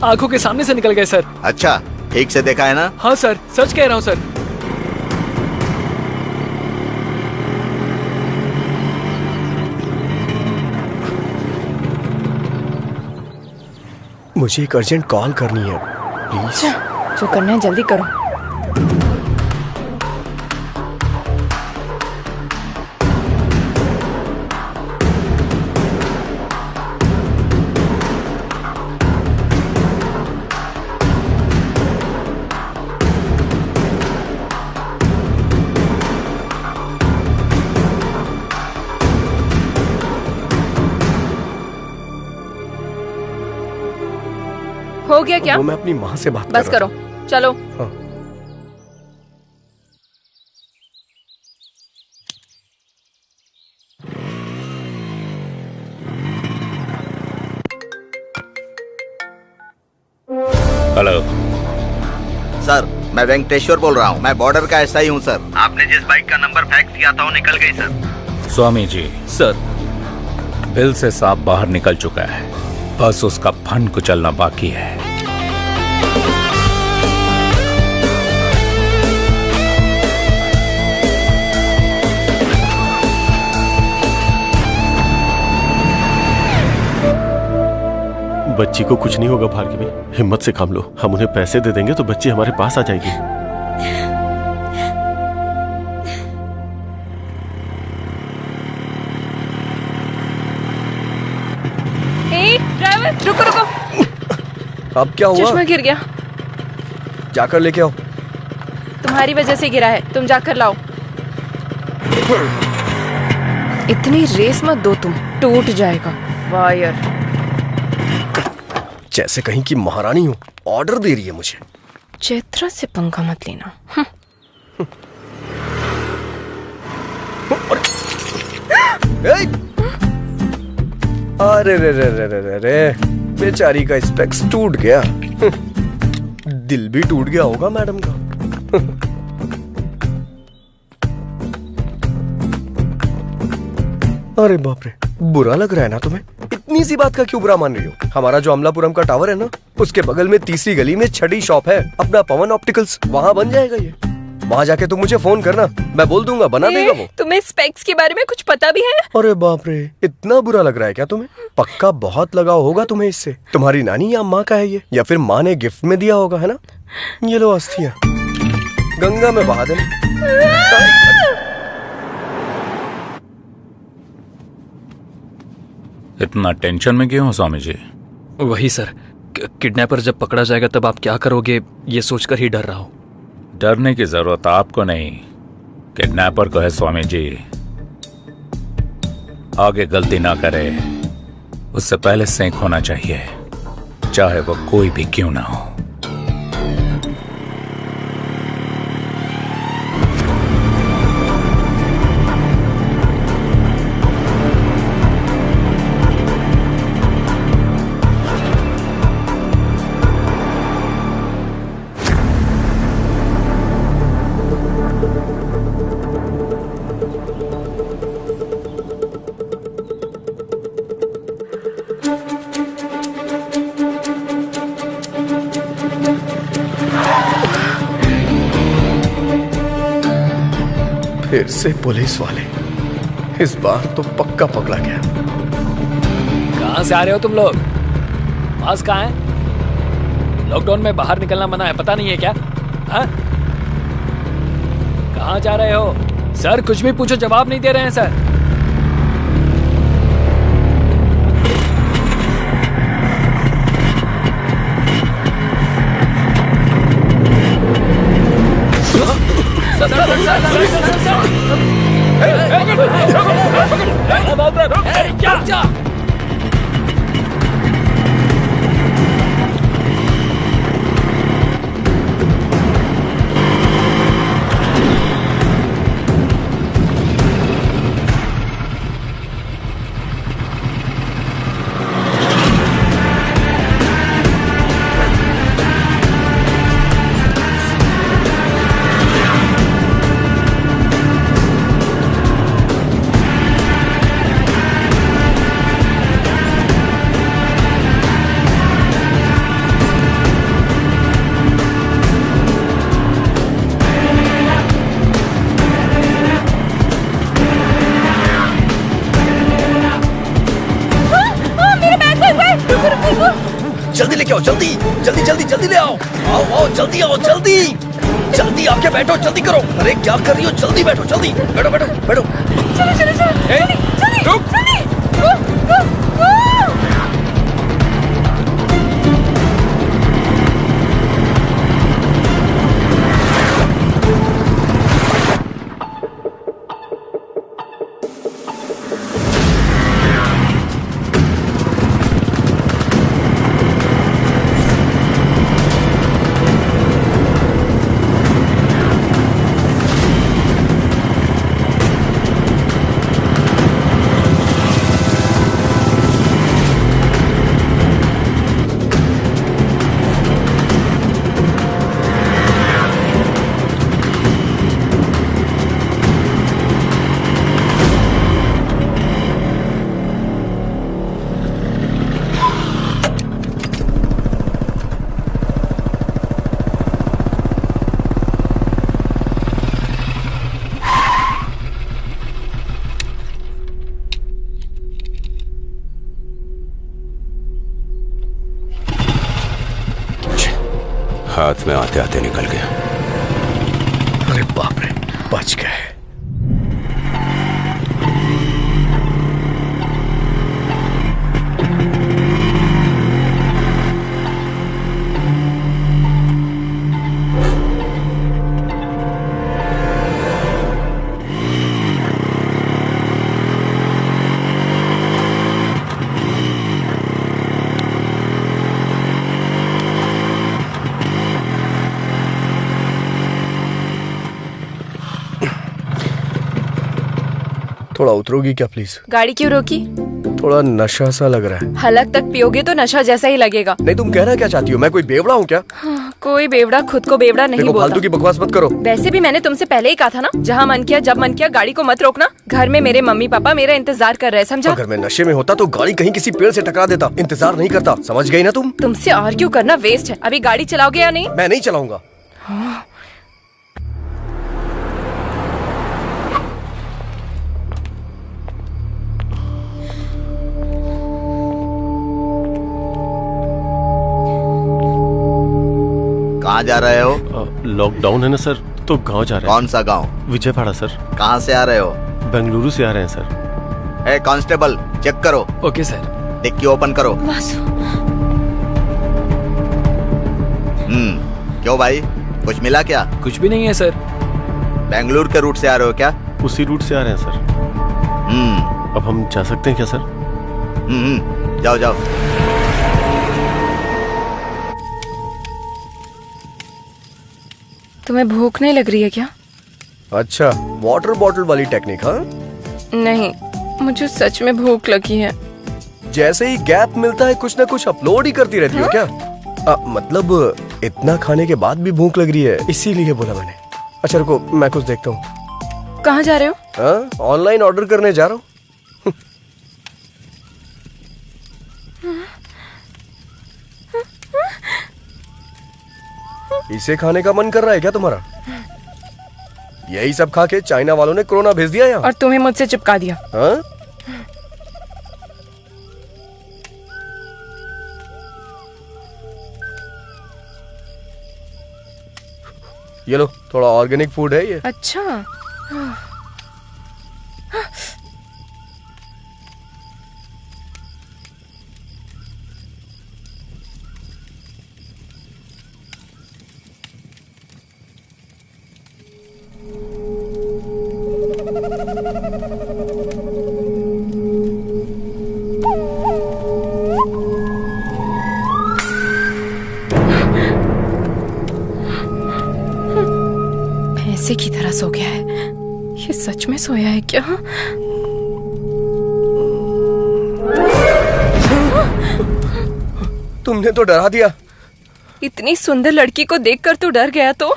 आंखों के सामने से निकल गए सर। अच्छा, ठीक से देखा है ना? हाँ सर, सच कह रहा हूँ सर। मुझे एक अर्जेंट कॉल करनी है, प्लीज। जो करना है जल्दी करो। हो गया क्या? वो मैं अपनी माँ से बात बस कर रहा करो, चलो। हाँ। हेलो सर, मैं वेंकटेश्वर बोल रहा हूँ। मैं बॉर्डर का एसआई हूँ सर। आपने जिस बाइक का नंबर फेंक दिया था वो निकल गई sir. Swami ji, sir bill से सांप बाहर निकल चुका है, बस उसका फन कुचलना बाकी है। बच्ची को कुछ नहीं होगा भार्गवी, हिम्मत से काम लो। हम उन्हें पैसे दे देंगे तो बच्ची हमारे पास आ जाएगी। ड्राइवर रुको रुको। अब क्या हुआ? चश्मा गिर गया। जाकर लेके आओ। तुम्हारी वजह से गिरा है, तुम जाकर लाओ। इतनी रेस मत दो, तुम टूट जाएगा वायर। जैसे कहीं की महारानी हो, ऑर्डर दे रही है मुझे। चैत्रा से पंगा मत लेना। अरे रे रे रे रे रे, बेचारी का स्पेक्स टूट गया। दिल भी टूट गया होगा मैडम का। अरे बाप रे, बुरा लग रहा है ना तुम्हें? इतनी सी बात का क्यों बुरा मान रही हो? हमारा जो अमलापुरम का टावर है ना, उसके बगल में तीसरी गली में छठी शॉप है अपना पवन ऑप्टिकल्स, वहाँ बन जाएगा ये। वहाँ जाके तुम मुझे फोन करना, मैं बोल दूंगा, बना देगा वो। तुम्हें स्पेक्स के बारे में कुछ पता भी है? अरे बाप रे, इतना बुरा लग रहा है क्या तुम्हें? पक्का बहुत लगाव होगा तुम्हें इससे। तुम्हारी नानी या माँ का है ये, या फिर माँ ने गिफ्ट में दिया होगा, है ना? ये लो अस्थियाँ, गंगा में बहा देना। इतना टेंशन में क्यों हो स्वामी जी? वही सर, किडनैपर जब पकड़ा जाएगा तब आप क्या करोगे, ये सोचकर ही डर रहा हूँ। डरने की जरूरत आपको नहीं, किडनैपर को है स्वामी जी। आगे गलती ना करे उससे पहले सेंक होना चाहिए, चाहे वो कोई भी क्यों ना हो। फिर से पुलिस वाले, इस बार तो पक्का पकड़ा गया। कहाँ से आ रहे हो तुम लोग? पास कहाँ है? लॉकडाउन में बाहर निकलना मना है, पता नहीं है क्या? हाँ? कहाँ जा रहे हो? सर कुछ भी पूछो जवाब नहीं दे रहे हैं सर। जल्दी लेके आओ, जल्दी जल्दी जल्दी जल्दी ले आओ। आओ आओ, जल्दी आओ, जल्दी जल्दी आके बैठो, जल्दी करो। अरे क्या कर रही हो? जल्दी बैठो, जल्दी बैठो बैठो बैठो। चलो चलो चलो, रुक हाथ में आते आते निकल गया। अरे बाप रे, बच गए। थोड़ा उतरोगी क्या प्लीज? गाड़ी क्यों रोकी? थोड़ा नशा सा लग रहा है। हलक तक पियोगे तो नशा जैसा ही लगेगा। नहीं, तुम कहना क्या चाहती हो? मैं कोई बेवड़ा हूँ क्या? हाँ, कोई बेवड़ा खुद को बेवड़ा नहीं देखो, बोलता। फालतू की बकवास मत करो। वैसे भी मैंने तुमसे पहले ही कहा था ना, जहाँ मन किया जब मन किया गाड़ी को मत रोकना। घर में मेरे मम्मी पापा मेरा इंतजार कर रहे हैं, समझा? अगर मैं नशे में होता तो गाड़ी कहीं किसी पेड़ से टकरा देता, इंतजार नहीं करता। समझ गई ना तुम? तुमसे आर्ग्यू करना वेस्ट है। अभी गाड़ी चलाओगे या नहीं? मैं नहीं चलाऊंगा। कहाँ जा रहे हो? लॉकडाउन है ना सर, तो गांव जा रहे हैं। कौन सा गांव? विजयवाड़ा सर। कहाँ से आ रहे हो? बेंगलुरु से आ रहे हैं सर। ए कांस्टेबल, चेक करो। Okay sir. डिक्की ओपन करो। क्यों भाई, कुछ मिला क्या? कुछ भी नहीं है सर। बेंगलुरु के रूट से आ रहे हो क्या? उसी रूट से आ रहे हैं सर। अब हम जा सकते हैं क्या सर? जाओ जाओ। तुम्हें भूख नहीं लग रही है क्या? अच्छा, वाटर बॉटल वाली टेक्निक? हाँ, नहीं, मुझे सच में भूख लगी है। जैसे ही गैप मिलता है कुछ ना कुछ अपलोड ही करती रहती हो क्या? मतलब इतना खाने के बाद भी भूख लग रही है, इसीलिए बोला मैंने। अच्छा रुको, मैं कुछ देखता हूँ। कहाँ जा रहे हो? ऑनलाइन ऑर्डर करने जा रहा हूँ। इसे खाने का मन कर रहा है क्या तुम्हारा? यही सब खा के चाइना वालों ने कोरोना भेज दिया यहाँ। और तुम्हें मुझसे चिपका दिया। हाँ? ये लो, थोड़ा ऑर्गेनिक फूड है ये। अच्छा। भैंसे की तरह सो गया है। ये सच में सोया है क्या? तुमने तो डरा दिया। इतनी सुंदर लड़की को देखकर तू डर गया तो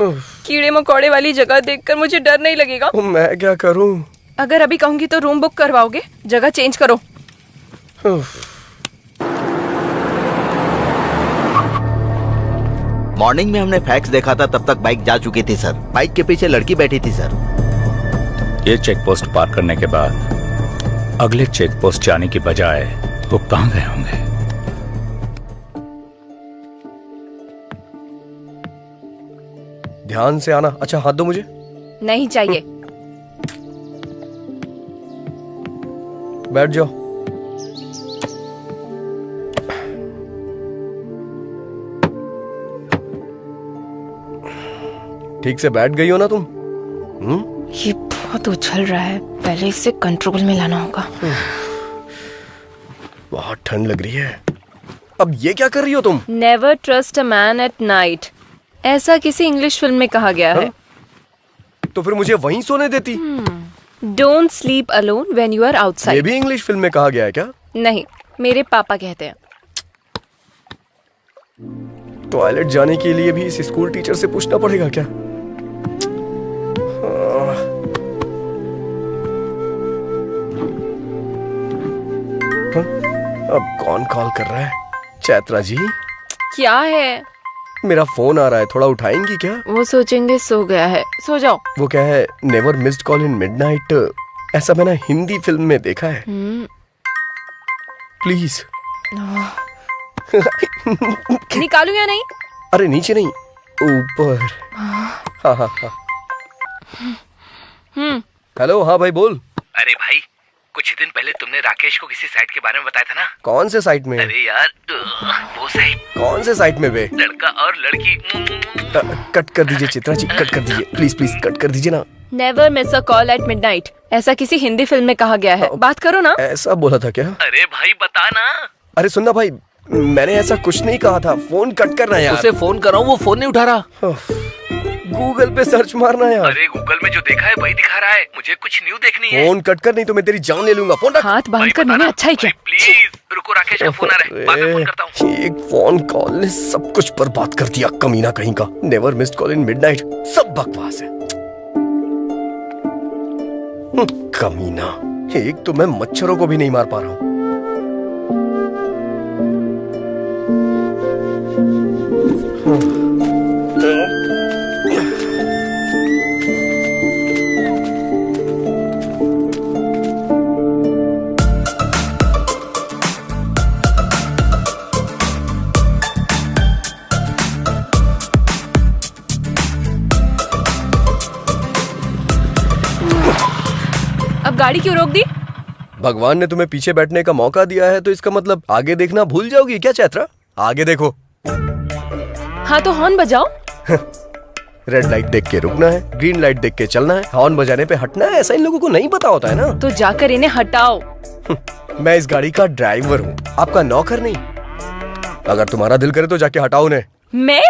कीड़े मकोड़े वाली जगह देखकर मुझे डर नहीं लगेगा? मैं क्या करूं? अगर अभी कहूंगी तो रूम बुक करवाओगे? जगह चेंज करो। मॉर्निंग में हमने फैक्स देखा था, तब तक बाइक जा चुकी थी सर। बाइक के पीछे लड़की बैठी थी सर। ये चेक पोस्ट पार करने के बाद अगले चेक पोस्ट जाने की बजाय वो कहाँ गए होंगे? ध्यान से आना। अच्छा, हाथ दो मुझे। नहीं चाहिए। बैठ जाओ। ठीक से बैठ गई हो ना तुम? ये बहुत उछल रहा है, पहले इसे कंट्रोल में लाना होगा। बहुत ठंड लग रही है। अब ये क्या कर रही हो तुम? Never trust a man at night, ऐसा किसी इंग्लिश फिल्म में कहा गया है। तो फिर मुझे वहीं सोने देती। Don't sleep alone when you are outside. ये भी इंग्लिश फिल्म में कहा गया है क्या? नहीं, मेरे पापा कहते हैं। टॉयलेट जाने के लिए भी इस स्कूल टीचर से पूछना पड़ेगा क्या? अब कौन कॉल कर रहा है? चैत्रा जी? क्या है? मेरा फोन आ रहा है, थोड़ा उठाएंगी क्या? वो सोचेंगे सो गया है, सो जाओ। वो क्या है, never missed call in midnight, ऐसा मैंने हिंदी फिल्म में देखा है। प्लीज। निकालू या नहीं? अरे नीचे नहीं, ऊपर। हाँ हाँ हाँ। हेलो, हाँ भाई बोल। अरे भाई, कुछ दिन पहले तुमने राकेश को किसी साइट के बारे में बताया था ना? कौन से साइट में? अरे यार, वो साइट। कौन से साइट में बे? लड़का और लड़की। कट कर दीजिए चित्रा जी, कट कर दीजिए प्लीज प्लीज, कट कर दीजिए ना। Never miss a call at midnight, ऐसा किसी हिंदी फिल्म में कहा गया है। बात करो ना। ऐसा बोला था क्या? अरे भाई बता ना। अरे सुनना भाई, मैंने ऐसा कुछ नहीं कहा था। फोन कट करना यार। उसे फोन कर रहा हूँ, वो फोन नहीं उठा रहा। गूगल पे सर्च मारना यार। अरे गूगल में जो देखा है वही दिखा रहा है, मुझे कुछ न्यू देखनी है। फोन कट कर, नहीं तो मैं तेरी जान ले लूंगा। फोन रख। हाथ बांध कर मैंने अच्छा ही किया। प्लीज रुको, राकेश का फोन आ रहा है, बाद में फोन करता हूँ। एक फोन कॉल ने सब कुछ बर्बाद कर दिया, कमीना कहीं का। Never missed call in midnight, सब बकवास है। कमीना, एक तो मैं मच्छरों को भी नहीं मार पा रहा हूँ। अब गाड़ी क्यों रोक दी? भगवान ने तुम्हें पीछे बैठने का मौका दिया है तो इसका मतलब आगे देखना भूल जाओगी क्या चैत्रा? आगे देखो। हाँ तो हॉर्न बजाओ। रेड लाइट देख के रुकना है, ग्रीन लाइट देख के चलना है, हॉर्न बजाने पे हटना है। ऐसा इन लोगों को नहीं पता होता है ना। तो जाकर इन्हें हटाओ। मैं इस गाड़ी का ड्राइवर हूँ, आपका नौकर नहीं। अगर तुम्हारा दिल करे तो जाके हटाओ उन्हें। मैं?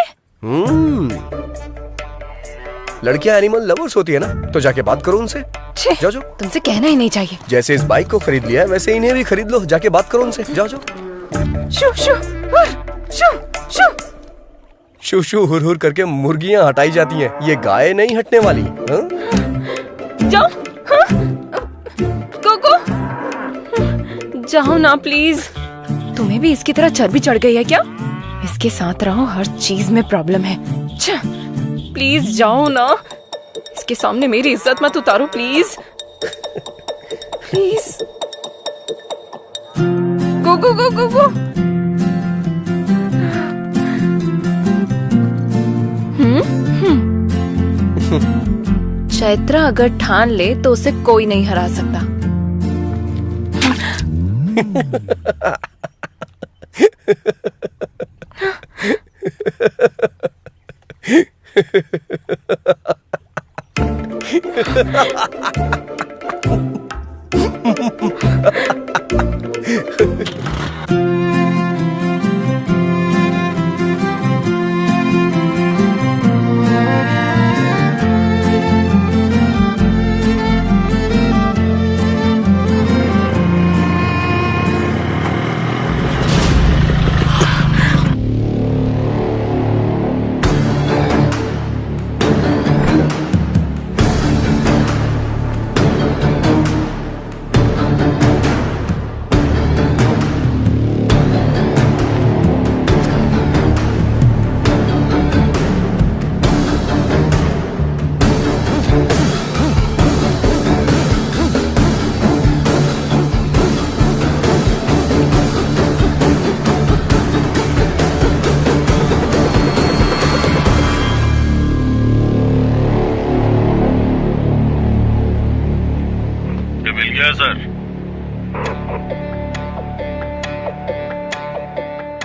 लड़कियां एनिमल लवर्स होती है ना, तो जाके बात करो उनसे। जाओ जाओ। तुमसे कहना ही नहीं चाहिए। जैसे इस बाइक को खरीद लिया है वैसे इन्हें भी खरीद लो, जाके बात करो उनसे। जाओ जाओ। शू शू शू शू शू शू हुर हुर करके मुर्गियां हटाई जाती हैं, ये गाय नहीं हटने वाली। जाओ। कोको जाओ ना प्लीज। तुम्हें भी इसकी तरह चर्बी चढ़ गई है क्या? इसके साथ रहो, हर चीज में प्रॉब्लम है। प्लीज जाओ ना, इसके सामने मेरी इज्जत मत उतारो प्लीज। प्लीज गो गो गो गो गो। चैत्रा अगर ठान ले तो उसे कोई नहीं हरा सकता।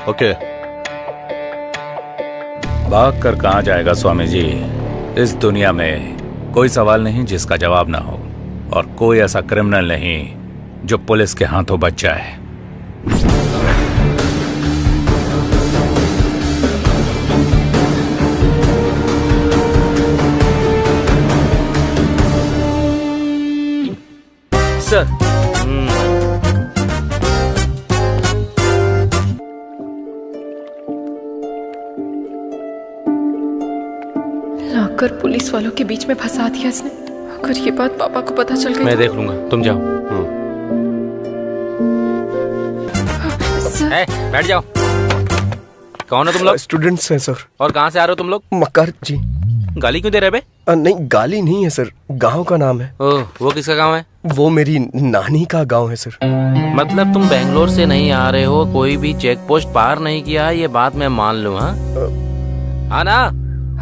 ओके। भाग कर कहाँ जाएगा स्वामी जी? इस दुनिया में कोई सवाल नहीं जिसका जवाब ना हो, और कोई ऐसा क्रिमिनल नहीं जो पुलिस के हाथों बच जाए। सर लाकर पुलिस वालों के बीच में फंसा दिया इसने। अगर ये बात पापा को पता चल गई मैं देख लूंगा, तुम जाओ। बैठ जाओ। कौन हो तुम लोग? स्टूडेंट्स हैं सर। और कहाँ से आ रहे हो तुम लोग? मक्कार जी। गाली क्यों दे रहे बे? नहीं गाली नहीं है सर, गांव का नाम है। ओह, वो किसका गांव है? वो मेरी नानी का गांव है सर। मतलब तुम बेंगलोर से नहीं आ रहे हो, कोई भी चेक पोस्ट पार नहीं किया, ये बात मैं मान लूँ। हाँ ना?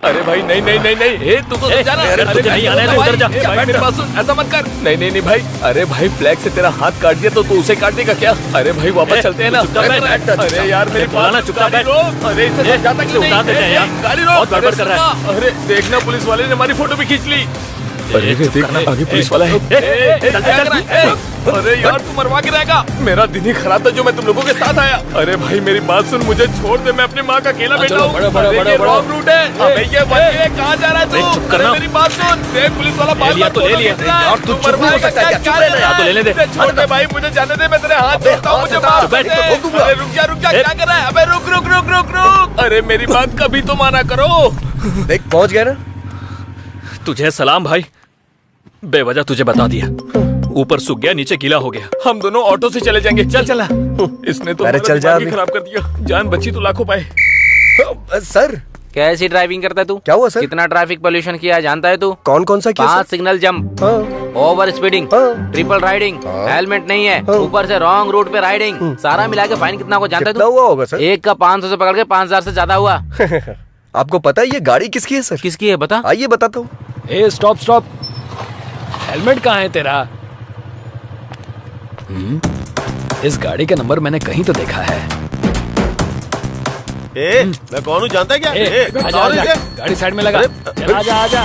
अरे भाई नहीं नहीं नहीं नहीं, तू तो जाना। अरे तुझे नहीं आना है तो उधर जा। भाई मेरी बात सुन, ऐसा मत कर। नहीं नहीं नहीं भाई, अरे भाई फ्लैग से तेरा हाथ काट दिया तो तू उसे काट देगा क्या? अरे भाई वापस चलते हैं ना। अरे यार मेरी बात चुपचाप बैठ। अरे इसे समझाता क्यों नहीं? उतार देते हैं यार, गाड़ी रोक। बहुत गड़बड़ कर रहा है। अरे देखना पुलिस वाले ने हमारी फोटो भी खींच ली। अरे देख आगे पुलिस वाला है। अरे यार तू मरवा के रहेगा। मेरा दिन ही खराब था जो मैं तुम लोगों के साथ आया। अरे भाई मेरी बात सुन, मुझे छोड़ दे, मैं अपनी माँ का अकेला बेटा हूँ। रॉन्ग रूट है। अबे ये कहाँ जा रहा है तू? चुप करना। मेरी बात सुन, देख पुलिस वाला बार लिया तो ले लिया। और तू चुप नहीं हो सकता क्या? चुप रहना यार। तो लेने दे। छोड़ दे भाई, मुझे जाने दे, मैं तेरे हाथ जोड़ता हूँ, मुझे माफ कर दे। अरे रुक जा क्या कर रहा है? अबे रुक रुक रुक रुक रुक। अरे मेरी बात कभी तो माना करो। देख पहुंच गए ना। तुझे सलाम भाई, बेवजह तुझे बता दिया। ऊपर सूख गया, नीचे गीला हो गया। हम दोनों ऑटो से चले जाएंगे। चल चला। इसने तो अरे चल जा दिमाग ही खराब कर दिया। जान बची तो लाखों पाए। सर कैसी ड्राइविंग करता है तू? क्या हुआ सर? कितना ट्रैफिक पोल्यूशन किया जानता है तू? कौन कौन सा किया? 5 signal jump, over speeding, triple riding, helmet नहीं है, ऊपर से रॉन्ग रूट पे राइडिंग, सारा मिला के फाइन कितना को जानता है तू? हुआ होगा सर? एक का 500 से पकड़ के 5000 से ज्यादा हुआ। आपको पता है ये गाड़ी किसकी है सर? किसकी है बता? आइए बताता हूँ। ए स्टॉप स्टॉप, हेलमेट कहाँ है तेरा? इस गाड़ी का नंबर मैंने कहीं तो देखा है। मैं कौन हूँ जानता है क्या? आजा, आजा, गाड़ी साइड में लगा। चल आजा आजा।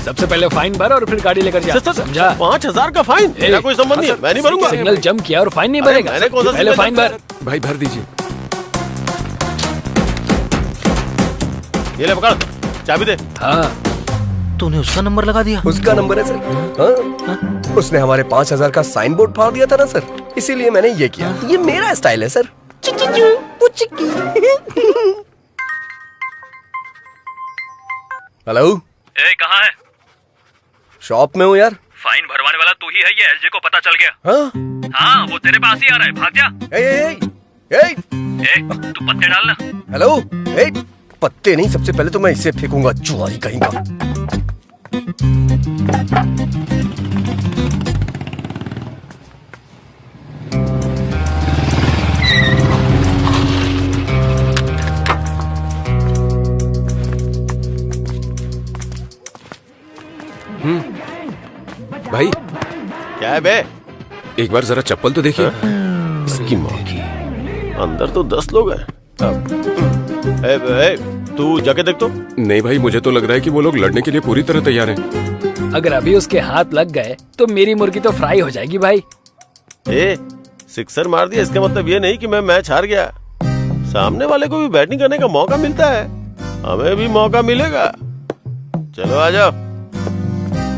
सबसे पहले फाइन भर और फिर गाड़ी लेकर जा। समझा? 5000 का फाइन? मेरा कोई संबंध नहीं है, मैं नहीं भरूंगा। सिग्नल जंप किया और फाइन नहीं भरेगा? मैंने कौन सा पहले फाइन भर। भाई भर दीजिए। ये ले पकड़, चाबी दे। हाँ तूने उसका नंबर लगा दिया? उसका नंबर है सर। हाँ? उसने हमारे 5000 का साइन बोर्ड फाड़ दिया था ना सर, इसीलिए मैंने ये किया। ये मेरा स्टाइल है सर। हेलो, ए कहाँ है? शॉप में हूँ यार। फाइन भरवाने वाला तू ही है, ये एलजे को पता चल गया। हाँ हाँ वो तेरे पास ही आ रहा है, भाग जा। ए, तू पत्ते डालना। हेलो, पत्ते नहीं, सबसे पहले तो मैं इसे फेंकूंगा, जुआरी कहीं का। भाई क्या है बे? एक बार जरा चप्पल तो देखिए। इसकी माँ की, अंदर तो 10 लोग हैं। तू जाके देख तो। नहीं भाई, मुझे तो लग रहा है कि वो लोग लड़ने के लिए पूरी तरह तैयार हैं। अगर अभी उसके हाथ लग गए तो मेरी मुर्गी तो फ्राई हो जाएगी भाई। सिक्सर मार दिया इसका मतलब ये नहीं कि मैं मैच हार गया। सामने वाले को भी बैटिंग करने का मौका मिलता है, हमें भी मौका मिलेगा। चलो आ जाओ,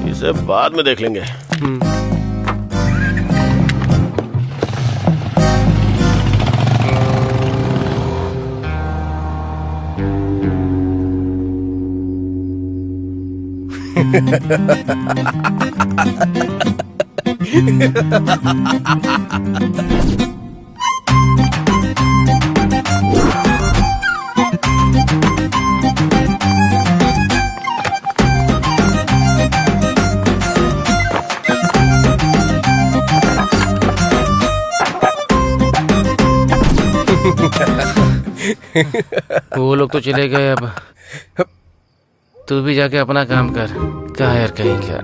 इसे बाद में देख लेंगे। वो लोग तो चले गए, अब तू भी जाके अपना काम कर। क्या यार कहीं क्या?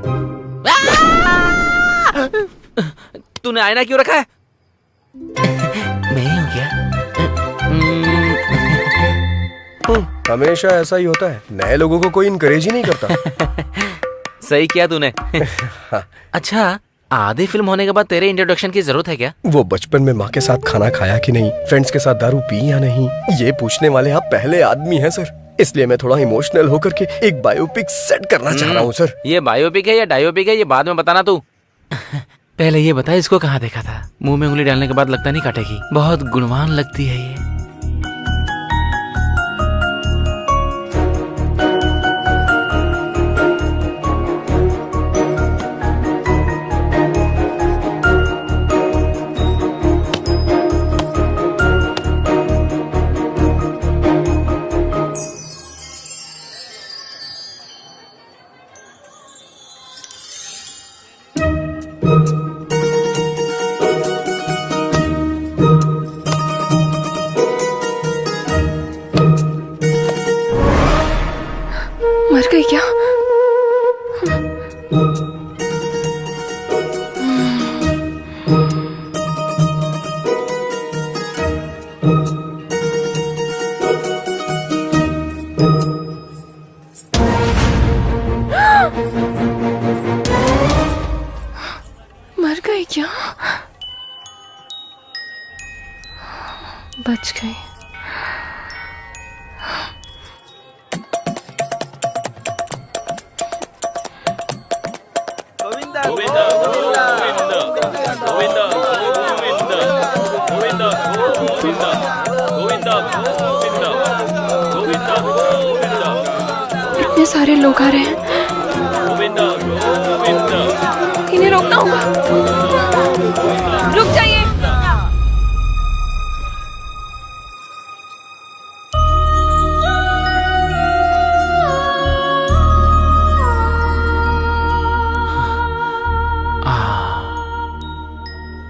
तूने आईना क्यों रखा है? मैं ही हूँ क्या? हमेशा ऐसा ही होता है, नए लोगों को कोई इनकरेज ही नहीं करता। सही किया तूने। अच्छा, आधी फिल्म होने के बाद तेरे इंट्रोडक्शन की जरूरत है क्या? वो बचपन में माँ के साथ खाना खाया कि नहीं, फ्रेंड्स के साथ दारू पी या नहीं, ये पूछने वाले आप पहले आदमी हैं सर। इसलिए मैं थोड़ा इमोशनल होकर के एक बायोपिक सेट करना चाह रहा हूँ सर। ये बायोपिक है या डायोपिक है, ये बाद में बताना तू। पहले ये बता, इसको कहाँ देखा था? मुंह में उंगली डालने के बाद लगता नहीं काटेगी। बहुत गुणवान लगती है ये। गई क्या? मर गई क्या? बच गई। इतने सारे लोग आ रहे हैं, इन्हें रोकना होगा। रुक जाइए।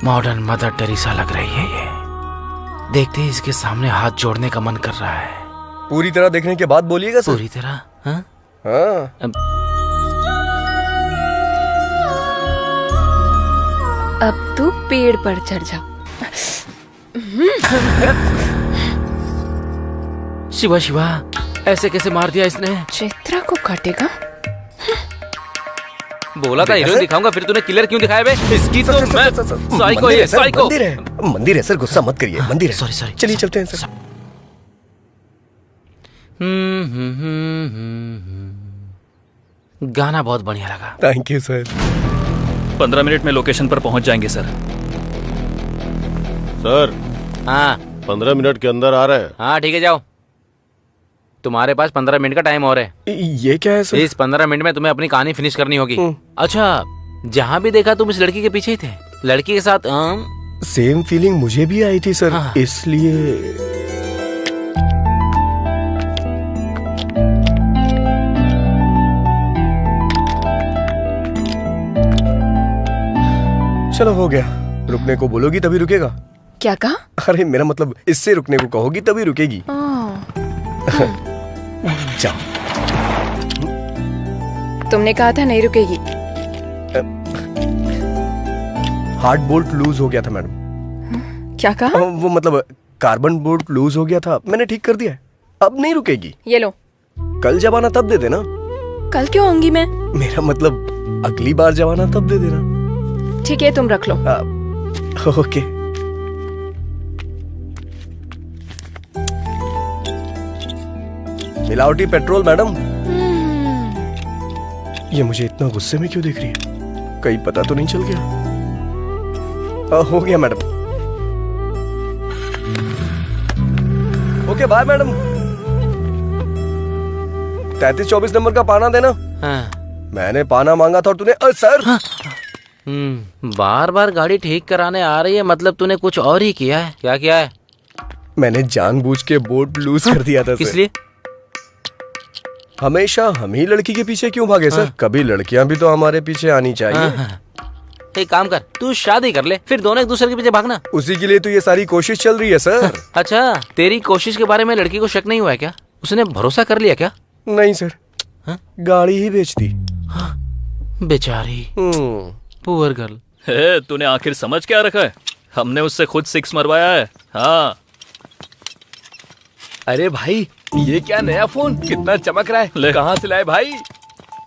मॉडर्न मदर टेरेसा लग रही है ये। देखते ही इसके सामने हाथ जोड़ने का मन कर रहा है। पूरी तरह देखने के बाद बोलिएगा सर। पूरी तरह? हाँ? हाँ। अब तू पेड़ पर चढ़ जा। शिवा शिवा, ऐसे कैसे मार दिया इसने? चित्रा को काटेगा। बोला था हीरो दिखाऊंगा, फिर तूने किलर क्यों दिखाया बे? इसकी तो मैं साइको है, साइको। मंदिर है सर, गुस्सा मत करिए। मंदिर है। Sorry sorry. चलिए चलते हैं सर। गाना बहुत बढ़िया लगा। Thank you sir. 15 मिनट में लोकेशन पर पहुंच जाएंगे सर। सर। हाँ 15 मिनट के अंदर आ रहे हैं। हाँ ठीक है, जाओ। तुम्हारे पास 15 मिनट का टाइम और है। ये क्या है सर? इस 15 मिनट में तुम्हें अपनी कहानी फिनिश करनी होगी। अच्छा, जहाँ भी देखा तुम इस लड़की के पीछे ही थे। लड़की के साथ सेम फीलिंग मुझे भी आई थी सर। हाँ। इसलिए चलो हो गया। रुकने को बोलोगी तभी रुकेगा। क्या कहा? अरे मेरा मतलब इससे रुकने को कहोगी तभी रुकेगी। जाओ। तुमने कहा था नहीं रुकेगी। हार्ड बोल्ट लूज हो गया था मैडम। क्या कहा? वो मतलब कार्बन बोल्ट लूज हो गया था, मैंने ठीक कर दिया है। अब नहीं रुकेगी। ये लो। कल जब आना तब दे देना। कल क्यों आऊंगी मैं? मेरा मतलब अगली बार जब आना तब दे देना। ठीक है, तुम रख लो। ओके। मिलावटी पेट्रोल मैडम। ये मुझे इतना गुस्से में क्यों देख रही है? कहीं पता तो नहीं चल गया? हो गया madam. Okay bye madam. 3324 number का पाना देना। हाँ। मैंने पाना मांगा था और तूने सर। हाँ। बार बार गाड़ी ठीक कराने आ रही है, मतलब तूने कुछ और ही किया है। क्या किया है? मैंने जानबूझ के बोर्ड लूज कर दिया था। किस लिए? हमेशा हम ही लड़की के पीछे क्यों भागे सर? कभी लड़कियां भी तो हमारे पीछे आनी चाहिए। एक काम कर, तू शादी कर ले, फिर दोनों एक दूसरे के पीछे भागना। उसी के लिए तो ये सारी कोशिश चल रही है सर। अच्छा, तेरी कोशिश के बारे में लड़की को शक नहीं हुआ है क्या? उसने भरोसा कर लिया क्या? नहीं सर। गाड़ी ही बेच दी। बेचारी पुअर गर्ल। तूने आखिर समझ क्या रखा है? हमने उससे खुद 6 मरवाया है। हाँ। अरे भाई, ये क्या नया फोन, कितना चमक रहा है। कहाँ से लाए भाई?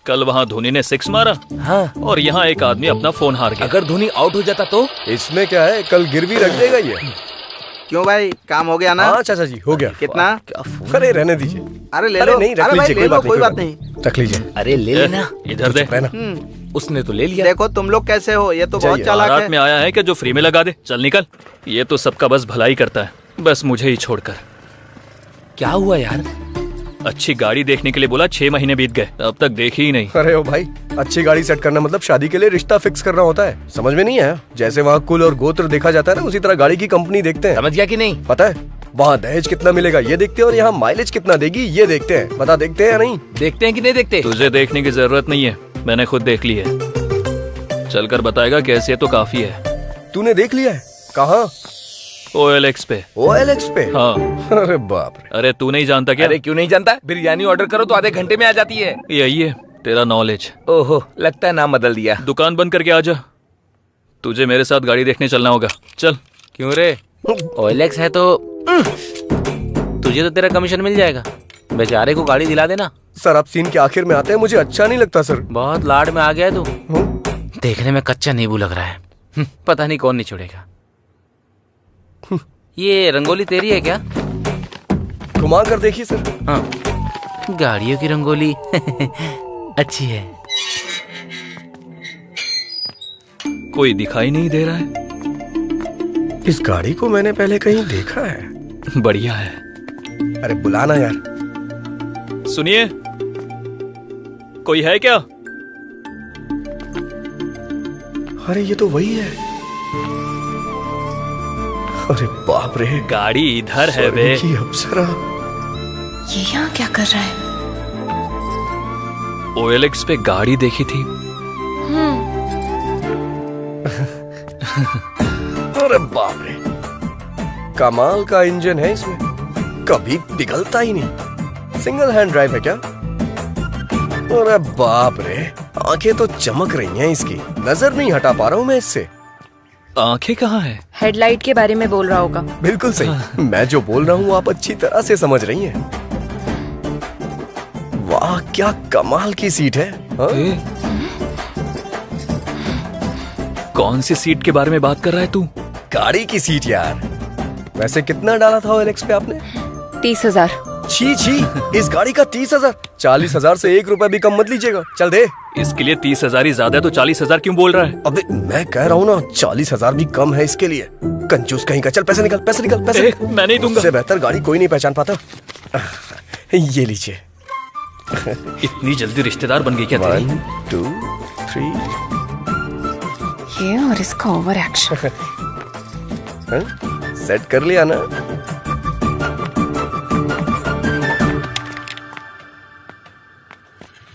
कल वहाँ धोनी ने 6 मारा। हाँ। और यहाँ एक आदमी अपना फोन हार गया। अगर धोनी आउट हो जाता तो? इसमें क्या है, कल गिरवी रख देगा ये। क्यों भाई, काम हो गया ना? हाँ चाचा जी, हो गया। कितना? अरे रहने दीजिए। अरे ले लो। नहीं, रख लीजिए, कोई बात नहीं। रख लीजिए। अरे ले लेना। इधर दे। उसने तो ले लिया। देखो तुम लोग कैसे हो, ये तो बहुत चालाक है। रात में आया है कि जो फ्री में लगा दे। चल निकल। ये तो सबका बस भलाई करता है, बस मुझे ही छोड़कर। क्या हुआ यार? अच्छी गाड़ी देखने के लिए बोला, 6 महीने बीत गए, अब तक देखी ही नहीं। अरे ओ भाई, अच्छी गाड़ी सेट करना मतलब शादी के लिए रिश्ता फिक्स करना होता है। समझ में नहीं आया? जैसे वहाँ कुल और गोत्र देखा जाता है ना, उसी तरह गाड़ी की कंपनी देखते हैं। समझ गया कि नहीं? पता है, वहाँ दहेज कितना मिलेगा ये देखते हैं और यहाँ माइलेज कितना देगी ये देखते हैं। पता देखते हैं या नहीं? देखते हैं कि नहीं देखते? तुझे देखने की जरूरत नहीं है, मैंने खुद देख ली है। चलकर बताएगा कैसे, तो काफी है। तूने देख लिया है? कहाँ? OLX पे। OLX पे? हाँ। अरे बाप रे। अरे तू नहीं जानता क्या? अरे क्यों नहीं जानता? बिरयानी ऑर्डर करो तो आधे घंटे में आ जाती है। यही है तेरा नॉलेज। ओहो, लगता है नाम बदल दिया। दुकान बंद करके आ जा, तुझे मेरे साथ गाड़ी देखने चलना होगा। चल। क्यों रे? OLX है तो तुझे तो तेरा कमीशन मिल जाएगा। बेचारे को गाड़ी दिला देना। सर आप सीन के आखिर में आते हैं, मुझे अच्छा नहीं लगता सर। बहुत लाड में आ गया है तू। देखने में कच्चा नींबू लग रहा है। पता नहीं कौन निचोड़ेगा। ये रंगोली तेरी है क्या? घुमा कर देखिए सर। हाँ, गाड़ियों की रंगोली अच्छी है। कोई दिखाई नहीं दे रहा है। इस गाड़ी को मैंने पहले कहीं देखा है। बढ़िया है। अरे बुलाना यार। सुनिए, कोई है क्या? अरे ये तो वही है। अरे बाप रे, गाड़ी इधर है बे। की अप्सरा। ये यहाँ क्या कर रहा है? OLX पे गाड़ी देखी थी। अरे बाप रे, कमाल का इंजन है इसमें, कभी पिघलता ही नहीं। सिंगल हैंड ड्राइव है क्या? अरे बाप रे, आंखें तो चमक रही हैं इसकी, नजर नहीं हटा पा रहा हूँ मैं इससे। आंखें कहाँ है? हेडलाइट के बारे में बोल रहा होगा। बिल्कुल सही। मैं जो बोल रहा हूँ आप अच्छी तरह से समझ रही हैं। वाह क्या कमाल की सीट है। कौन सी सीट के बारे में बात कर रहा है तू? गाड़ी की सीट यार। वैसे कितना डाला था OLX पे आपने? 30,000। छी छी, इस गाड़ी का 30,000? 40,000 से 1 रुपया भी कम मत लीजिएगा। चल दे। इसके लिए 30,000 ही ज्यादा है तो 40,000 क्यों बोल रहा है? अबे मैं कह रहा हूँ ना, 40,000 भी कम है इसके लिए। कंजूस कहीं का। चल पैसे निकल, पैसे निकल, पैसे निकल। मैं नहीं दूंगा। इससे बेहतर गाड़ी कोई नहीं पहचान पाता। ये लीजिए। इतनी जल्दी रिश्तेदार बन गई क्या तेरी? 1 2 3। ये और इसका ओवर एक्शन। सेट कर लिया ना?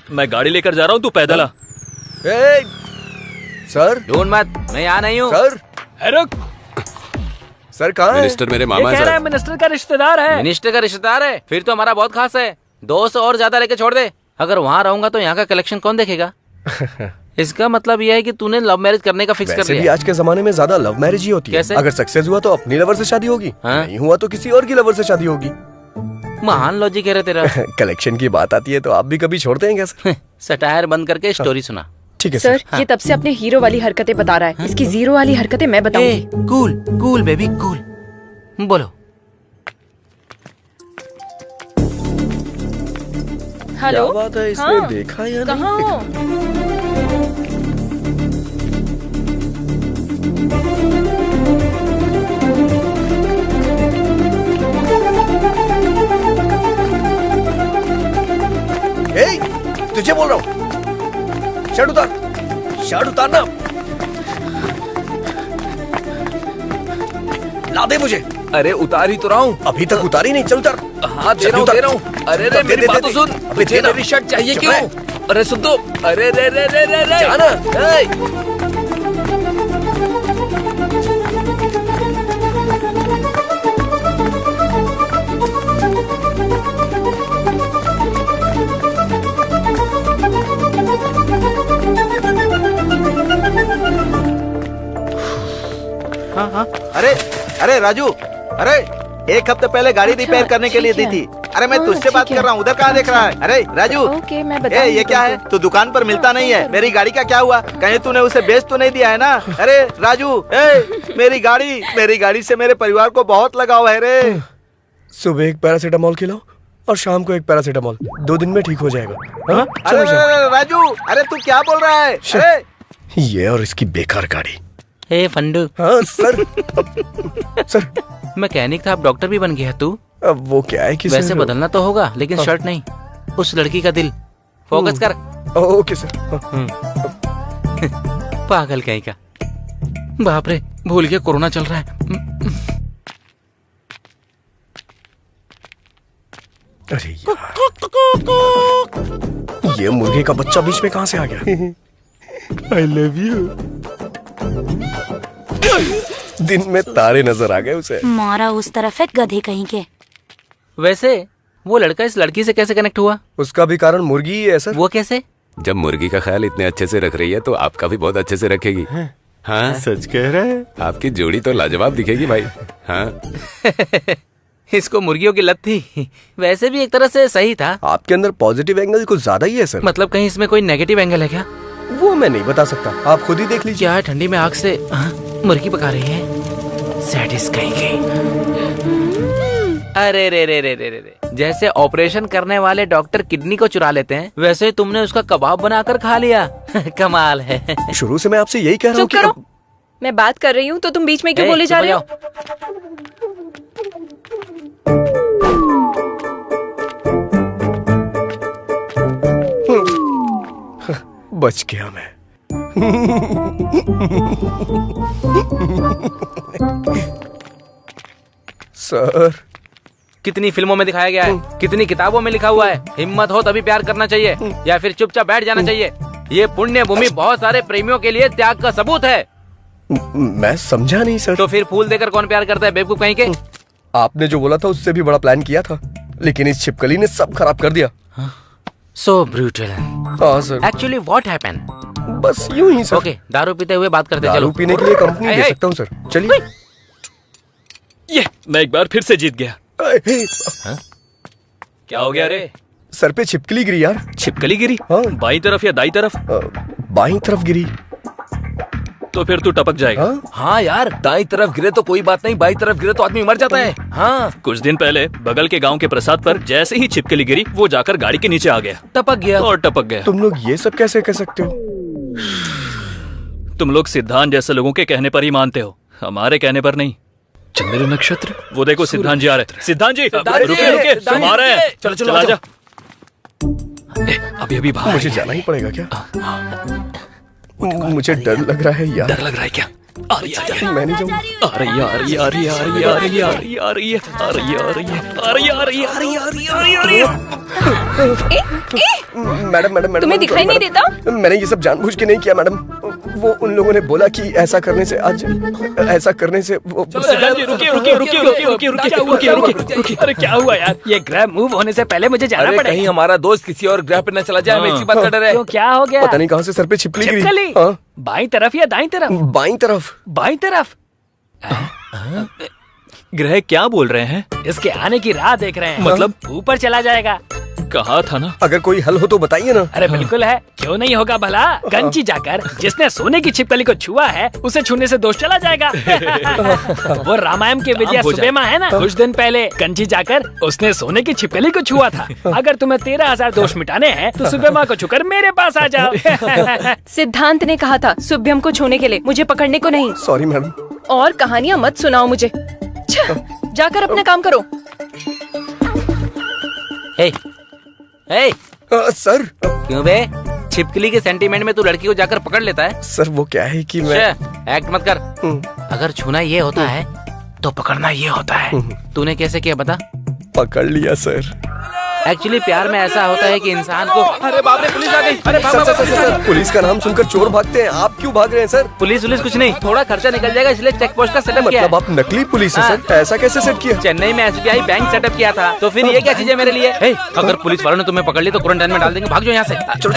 मैं गाड़ी लेकर जा रहा हूँ, तू पैदल आ। सर ढूंढ मत, मैं यहाँ नहीं हूँ। सर रुक। सर कहाँ है? मिनिस्टर मेरे मामा कह रहा है मिनिस्टर का रिश्तेदार है। मिनिस्टर का रिश्तेदार है? फिर तो हमारा बहुत खास है। 200 और ज्यादा लेके छोड़ दे। अगर वहाँ रहूंगा तो यहाँ का कलेक्शन कौन देखेगा? इसका मतलब यह है कि तूने लव मैरिज करने का फिक्स कर वैसे लिया। भी आज के जमाने में ज्यादा लव मैरिज ही होती है। कैसे? अगर सक्सेस हुआ तो अपनी लवर से शादी होगी, नहीं हुआ तो किसी और की लवर से शादी होगी। महान लॉजिक है रे तेरा। कलेक्शन की बात आती है तो आप भी कभी छोड़ते हैं क्या सर? सटायर बंद करके स्टोरी सुना। ठीक है सर। ये तब से अपने हीरो वाली हरकतें बता रहा है। इसकी जीरो वाली हरकतें मैं बताऊंगी। Cool cool baby cool. बोलो। हेलो, क्या बात है, इसने देखा या नहीं? कहाँ हो? तुझे बोल रहा हूँ, शर्ट उतार, शर्ट उतारना। ला दे मुझे। अरे उतार ही तो रहा हूँ। अभी तक उतारी नहीं, चल उतार। हाँ दे रहा हूँ, दे रहा हूँ। अरे रे मेरी बात तो सुन। तुझे मेरी शर्ट चाहिए क्यों? अरे सुन तो। अरे रे रे रे रे रे। जाना। हाँ। अरे अरे राजू, अरे 1 हफ्ते पहले गाड़ी रिपेयर करने के लिए दी थी। अरे मैं तुझसे बात कर रहा हूँ, उधर कहाँ देख रहा है? अरे राजू, ओके, मैं बताऊंगी ये क्या है? तू दुकान पर मिलता नहीं है। मेरी गाड़ी का क्या हुआ? कहीं तूने उसे बेच तो नहीं दिया है ना? अरे राजू, मेरी गाड़ी से मेरे परिवार को बहुत लगाव है रे। सुबह एक पैरासीटामोल खिलाओ और शाम को एक पैरासीटामोल, 2 दिन में ठीक हो जाएगा। अरे राजू, अरे तू क्या बोल रहा है? अरे ये और इसकी बेकार गाड़ी। हे फंडू। हाँ सर। सर मैकेनिक था, अब डॉक्टर भी बन गया तू। अब वो क्या है कि वैसे बदलना तो होगा, लेकिन शर्ट नहीं, उस लड़की का दिल। फोकस कर। Okay sir. पागल कहीं का। बाप रे, भूल गया कोरोना चल रहा है। अरे यार, ये मुर्गे का बच्चा बीच में कहाँ से आ गया? I love you। दिन में तारे नजर आ गए उसे। मारा उस तरफ है गधे कहीं के। वैसे वो लड़का इस लड़की से कैसे कनेक्ट हुआ? उसका भी कारण मुर्गी ही है सर। वो कैसे? जब मुर्गी का ख्याल इतने अच्छे से रख रही है तो आपका भी बहुत अच्छे से रखेगी। हाँ सच कह रहे हैं। आपकी जोड़ी तो लाजवाब दिखेगी भाई। हाँ इसको मुर्गियों की लत थी। वैसे भी एक तरह से सही था। आपके अंदर पॉजिटिव एंगल कुछ ज्यादा ही है सर। मतलब कहीं इसमें कोई नेगेटिव एंगल है क्या? वो मैं नहीं बता सकता, आप खुद ही देख लीजिए। क्या है, ठंडी में आग से मुर्गी पका रही है? सैडिस्ट कहीं। अरे रे रे रे रे रे, जैसे ऑपरेशन करने वाले डॉक्टर किडनी को चुरा लेते हैं, वैसे तुमने उसका कबाब बनाकर खा लिया। कमाल है। शुरू से मैं आपसे यही कह रहा हूँ कि मैं बात कर रही हूँ तो तुम बीच में क्यों बोले जा रहे हो? बच गया मैं। सर कितनी फिल्मों में दिखाया गया है, कितनी किताबों में लिखा हुआ है, हिम्मत हो तभी प्यार करना चाहिए या फिर चुपचाप बैठ जाना चाहिए। ये पुण्य भूमि बहुत सारे प्रेमियों के लिए त्याग का सबूत है। मैं समझा नहीं सर। तो फिर फूल देकर कौन प्यार करता है, बेवकूफ कहीं के? आपने जो बोला था उससे भी बड़ा प्लान किया था, लेकिन इस छिपकली ने सब खराब कर दिया। सो ब्रूटल। हाँ सर। Actually what happened? बस यूं ही सर। ओके, दारू पीते हुए बात करते। दारू पीने के लिए कंपनी दे सकता हूँ सर। चलिए। ये मैं एक बार फिर से जीत गया। क्या हो गया रे? सर पे छिपकली गिरी यार। छिपकली गिरी? हाँ। बाईं तरफ या दाईं तरफ? बाईं तरफ गिरी। तो फिर तू टपक जाएगा। हाँ यार, दाईं तरफ गिरे तो कोई बात नहीं, बाईं तरफ गिरे तो आदमी मर जाता है। हाँ। कुछ दिन पहले बगल के गांव के प्रसाद पर जैसे ही छिपकली गिरी, वो जाकर गाड़ी के नीचे आ गया, टपक गया और टपक गया। तुम लोग ये सब कैसे कह सकते हो? तुम लोग सिद्धांत जैसे लोगों के कहने पर ही मानते हो, हमारे कहने पर नहीं। चंद्र नक्षत्र। वो देखो सिद्धांत जी आ रहे। सिद्धांत जी रुके रुके, तुम आ रहे हैं। चलो चलो आजा। अभी अभी बाहर मुझे जाना ही पड़ेगा क्या? मुझे डर लग रहा है यार। डर लग रहा है क्या? आ रही है। मैं नहीं जाऊंगा। आ रही है, आ रही है, आ रही है, आ रही है, आ रही है, आ रही है, आ रही है, आ रही है, आ रही है, आ रही है, आ रही है, आ रही है, आ रही है, आ रही है। मैडम मैडम, तुम्हें दिखाई नहीं देता? मैंने ये सब जानबूझ के नहीं किया मैडम। वो उन लोगों ने बोला कि ऐसा करने से आज ऐसा करने से वो। सिद्धांत जी रुकिए रुकिए रुकिए रुकिए रुकिए रुकिए रुकिए रुकिए रुकिए। अरे क्या हुआ यार? ये ग्रह मूव होने से पहले मुझे जाना पड़ेगा। कहीं हमारा दोस्त किसी और ग्रह पे न चला जाए, हमें इसी बात का डर है। तो क्या हो गया? पता नहीं कहाँ से सर पे छिपकली गिरी। छिपकली? हाँ। बाईं तरफ या दाईं तरफ? बाईं तरफ। बाईं तरफ। ग्रह क्या बोल रहे हैं? इसके आने की राह देख रहे हैं। मतलब? ऊपर चला जाएगा। कहा था ना। अगर कोई हल हो तो बताइए ना। अरे बिल्कुल है, क्यों नहीं होगा भला। कंची जाकर जिसने सोने की छिपकली को छुआ है, उसे छूने से दोष चला जाएगा। वो रामायण के विद्या सुबेमा है ना, कुछ दिन पहले कंची जाकर उसने सोने की छिपकली को छुआ था। अगर तुम्हें 13,000 दोष मिटाने हैं तो सुबेमा को छूकर मेरे पास आ जाओ। सिद्धांत ने कहा था शुभ्यम को छूने के लिए, मुझे पकड़ने को नहीं। Sorry madam. और कहानियाँ मत सुनाओ मुझे। जाकर अपना काम करो। सर। क्यों बे? छिपकली के सेंटीमेंट में तू लड़की को जाकर पकड़ लेता है? सर वो क्या है कि मैं एक्ट मत कर। अगर छूना ये होता है तो पकड़ना ये होता है। तूने कैसे किया बता? पकड़ लिया सर। एक्चुअली प्यार में ऐसा होता है कि इंसान को। अरे बाप रे, पुलिस आ गई। अरे सर, पुलिस का नाम सुनकर चोर भागते हैं, आप क्यों भाग रहे हैं सर? पुलिस कुछ नहीं, थोड़ा खर्चा निकल जाएगा इसलिए चेक पोस्ट का सेटअप किया है। मतलब आप नकली पुलिस है सर? ऐसा कैसे सेट किया? चेन्नई में SBI बैंक सेटअप किया था, तो फिर ये क्या चीजें मेरे लिए? अगर पुलिस वालों ने तुम्हें पकड़ ली तो क्वारंटाइन में डाल देंगे। भाग जाओ यहाँ से। चलो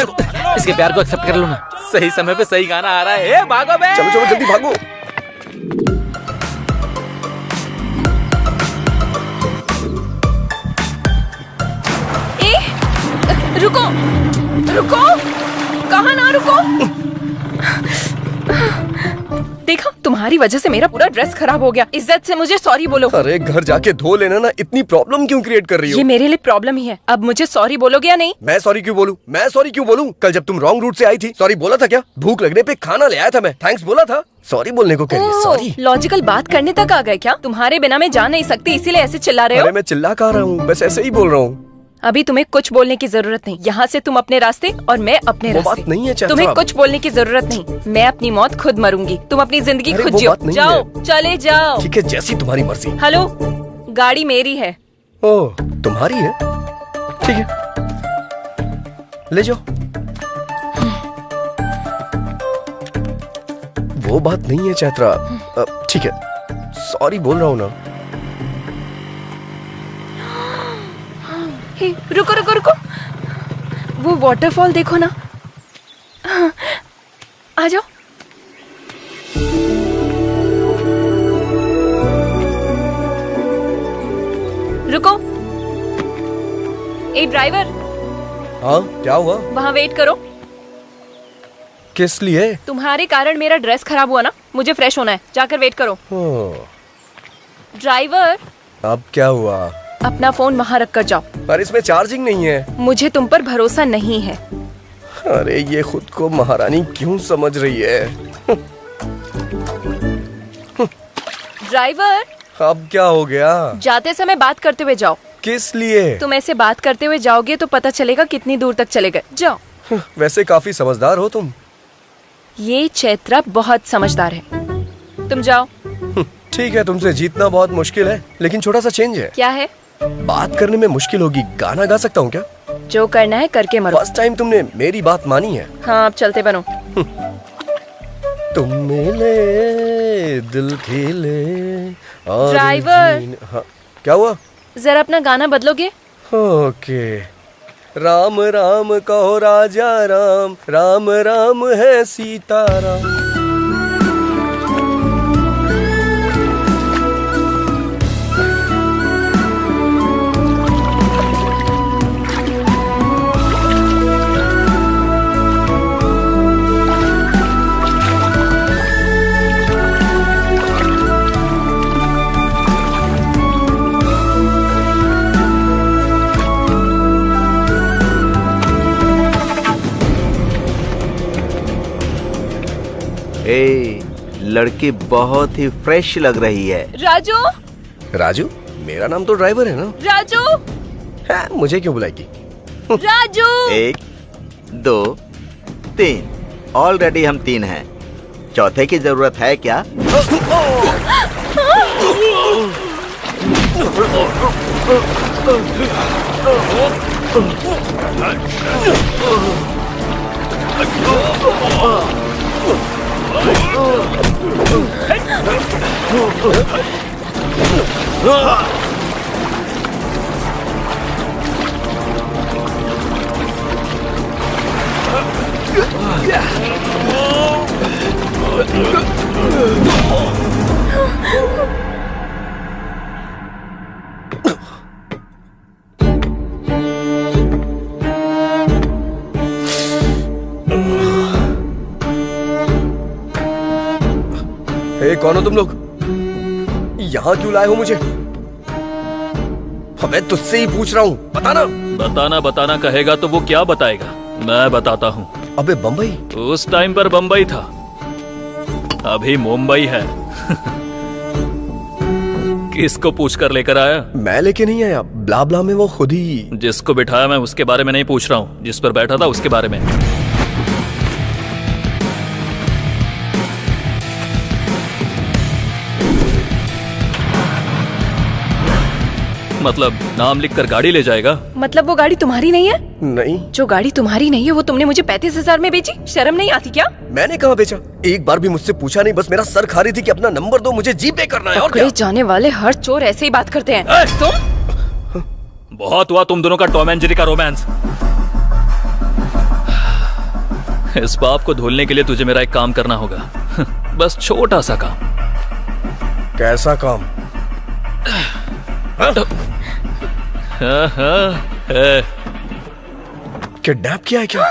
इसके प्यार को एक्सेप्ट कर लो ना। सही समय पे सही गाना आ रहा है। भागो बे। चलो चलो जल्दी भागो। रुको रुको, कहाँ ना रुको। देखा, तुम्हारी वजह से मेरा पूरा ड्रेस खराब हो गया। इज्जत से मुझे सॉरी बोलो। अरे घर जाके धो लेना ना, इतनी प्रॉब्लम क्यों क्रिएट कर रही हो? ये मेरे लिए प्रॉब्लम ही है। अब मुझे सॉरी बोलोगे या नहीं? मैं सॉरी क्यों बोलूं? मैं सॉरी क्यों बोलूं? कल जब तुम रॉन्ग रूट से आई थी सॉरी बोला था क्या? भूख लगने पे खाना ले आया था मैं, थैंक्स बोला था। सॉरी बोलने को कह सॉरी। लॉजिकल बात करने तक आ गए क्या? तुम्हारे बिना मैं जा नहीं सकती इसीलिए ऐसे चिल्ला रहे हो? अरे मैं चिल्ला कह रहा हूँ, बस ऐसे ही बोल रहा हूँ। अभी तुम्हें कुछ बोलने की जरूरत नहीं। यहाँ से तुम अपने रास्ते और मैं अपने रास्ते। बात नहीं है चाचा। तुम्हें कुछ बोलने की जरूरत नहीं। मैं अपनी मौत खुद मरूंगी, तुम अपनी जिंदगी खुद जियो। जाओ, चले जाओ। ठीक है, जैसी तुम्हारी मर्जी। हेलो, गाड़ी मेरी है। ओह, तुम्हारी है? ठीक है, ले जाओ। वो बात नहीं है चैत्रा। ठीक है। सॉरी बोल रहा हूँ ना। हे, रुको रुको रुको, वो वाटरफॉल देखो ना। आ जाओ। रुको। ए ड्राइवर। हाँ क्या हुआ? वहाँ वेट करो। किस लिए? तुम्हारे कारण मेरा ड्रेस खराब हुआ ना, मुझे फ्रेश होना है, जाकर वेट करो। ड्राइवर। अब क्या हुआ? अपना फोन वहाँ रख कर जाओ। पर इसमें चार्जिंग नहीं है। मुझे तुम पर भरोसा नहीं है। अरे ये खुद को महारानी क्यों समझ रही है? ड्राइवर। अब क्या हो गया? जाते समय बात करते हुए जाओ। किस लिए? तुम ऐसे बात करते हुए जाओगे तो पता चलेगा कितनी दूर तक चले गए। जाओ। वैसे काफी समझदार हो तुम। ये चैत्रा बहुत समझदार है। तुम जाओ। ठीक है, तुमसे जीतना बहुत मुश्किल है, लेकिन छोटा सा चेंज है। क्या है? बात करने में मुश्किल होगी, गाना गा सकता हूँ क्या? जो करना है करके मरो। फर्स्ट टाइम तुमने मेरी बात मानी है। हाँ अब चलते बनो। तुम मिले दिल खिले। ड्राइवर। हाँ क्या हुआ? जरा अपना गाना बदलोगे? ओके। राम राम कहो राजा राम, राम राम है सीताराम। लड़की बहुत ही फ्रेश लग रही है। राजू। राजू? मेरा नाम तो ड्राइवर है ना। राजू। हाँ, मुझे क्यों बुलाएगी? राजू। 1 2 3। ऑलरेडी हम 3 हैं। चौथे की जरूरत है क्या? कौन हो तुम लोग? यहाँ क्यों लाए हो मुझे? मैं तुझसे ही पूछ रहा हूँ, बताना। बताना कहेगा तो वो क्या बताएगा? मैं बताता हूँ। अबे बम्बई? उस टाइम पर बम्बई था, अभी मुंबई है। किसको पूछ कर लेकर आया? मैं लेके नहीं आया, ब्ला ब्ला में वो खुद ही। जिसको बिठाया मैं उसके बारे में नहीं पूछ रहा हूँ, जिस पर बैठा था उसके बारे में। मतलब नाम लिखकर गाड़ी ले जाएगा? मतलब वो गाड़ी तुम्हारी नहीं है? नहीं। जो गाड़ी तुम्हारी नहीं है वो तुमने मुझे 35,000 में बेची? शर्म नहीं आती क्या? मैंने कहाँ बेचा? एक बार भी मुझसे पूछा नहीं, बस मेरा सर खा रही थी कि अपना नंबर दो, मुझे जीपे करना है। और क्या? जाने वाले हर चोर ऐसे ही बात करते हैं। तुम? बहुत हुआ तुम दोनों का टॉम एंड जेरी का रोमांस। इस पाप को धुलने के लिए तुझे मेरा एक काम करना होगा। बस छोटा सा काम। कैसा काम? किडनैप किया है क्या?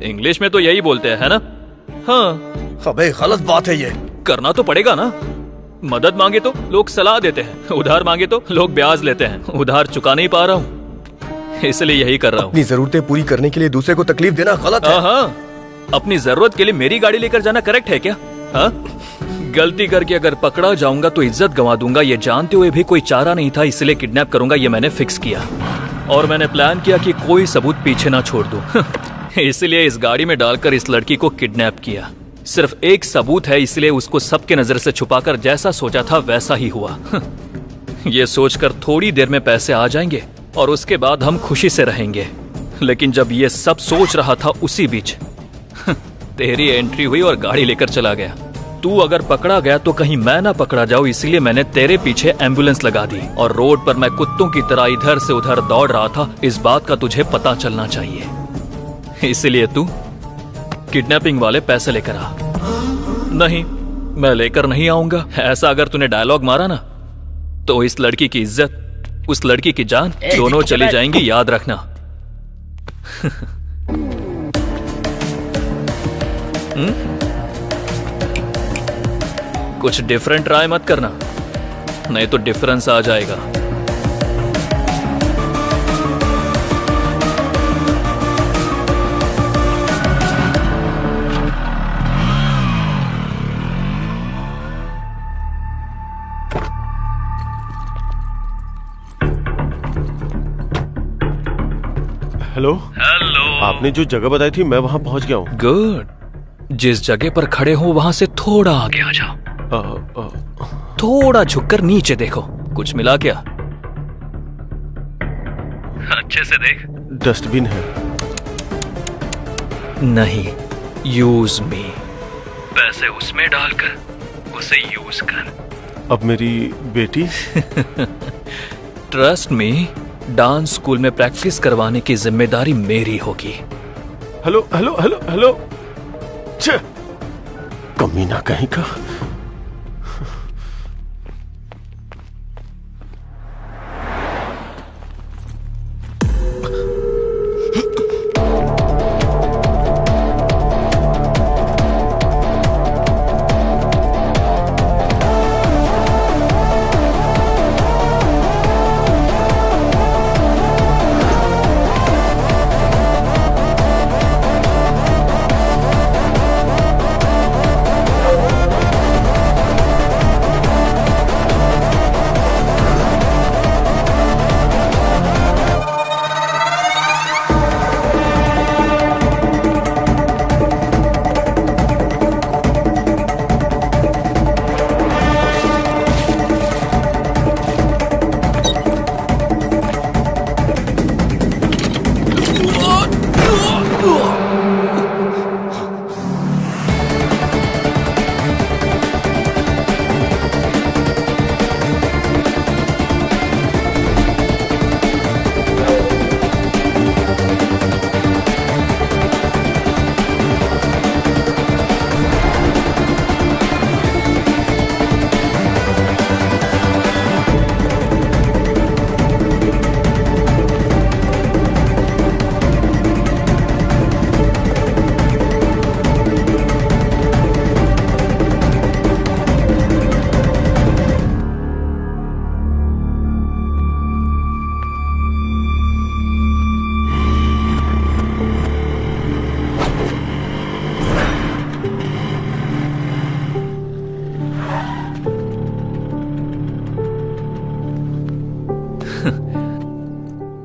इंग्लिश में तो यही बोलते हैं, है ना? हाँ। अबे गलत बात है ये। करना तो पड़ेगा ना। मदद मांगे तो लोग सलाह देते हैं, उधार मांगे तो लोग ब्याज लेते हैं। उधार चुका नहीं पा रहा हूँ, इसलिए यही कर रहा हूँ। अपनी जरूरतें पूरी करने के लिए दूसरे को तकलीफ देना गलत है। हाँ, अपनी जरूरत के लिए मेरी गाड़ी लेकर जाना करेक्ट है क्या? हाँ? गलती करके अगर पकड़ा जाऊंगा तो इज्जत गंवा दूंगा, ये जानते हुए भी कोई चारा नहीं था, इसलिए किडनैप करूंगा ये मैंने फिक्स किया। और मैंने प्लान किया कि कोई सबूत पीछे ना छोड़ दूं। इसलिए इस गाड़ी में डालकर इस लड़की को किडनैप किया। सिर्फ एक सबूत है, इसलिए उसको सबके नजर से छुपाकर जैसा सोचा था वैसा ही हुआ। ये सोचकर थोड़ी देर में पैसे आ जाएंगे और उसके बाद हम खुशी से रहेंगे। लेकिन जब ये सब सोच रहा था उसी बीच तेरी एंट्री हुई और गाड़ी लेकर चला गया। तू अगर पकड़ा गया तो कहीं मैं ना पकड़ा जाऊं, इसीलिए मैंने तेरे पीछे एम्बुलेंस लगा दी। और रोड पर मैं कुत्तों की तरह इधर से उधर दौड़ रहा था, इस बात का तुझे पता चलना चाहिए। इसीलिए तू किडनैपिंग वाले पैसे लेकर आ। नहीं, मैं लेकर नहीं आऊंगा। ऐसा अगर तूने डायलॉग मारा ना तो इस लड़की की इज्जत, उस लड़की की जान दोनों चली जाएंगी, याद रखना। कुछ डिफरेंट ट्राई मत करना, नहीं तो डिफरेंस आ जाएगा। हेलो हेलो, आपने जो जगह बताई थी मैं वहां पहुंच गया हूँ। गुड। जिस जगह पर खड़े हो वहां से थोड़ा आगे आ जाओ। थोड़ा झुककर नीचे देखो, कुछ मिला क्या? अच्छे से देख। डस्टबिन है। नहीं, यूज मी। पैसे उसमें डालकर उसे यूज कर। अब मेरी बेटी? ट्रस्ट मी, डांस स्कूल में प्रैक्टिस करवाने की जिम्मेदारी मेरी होगी। हेलो हेलो हेलो हेलो, कमीना कहीं का।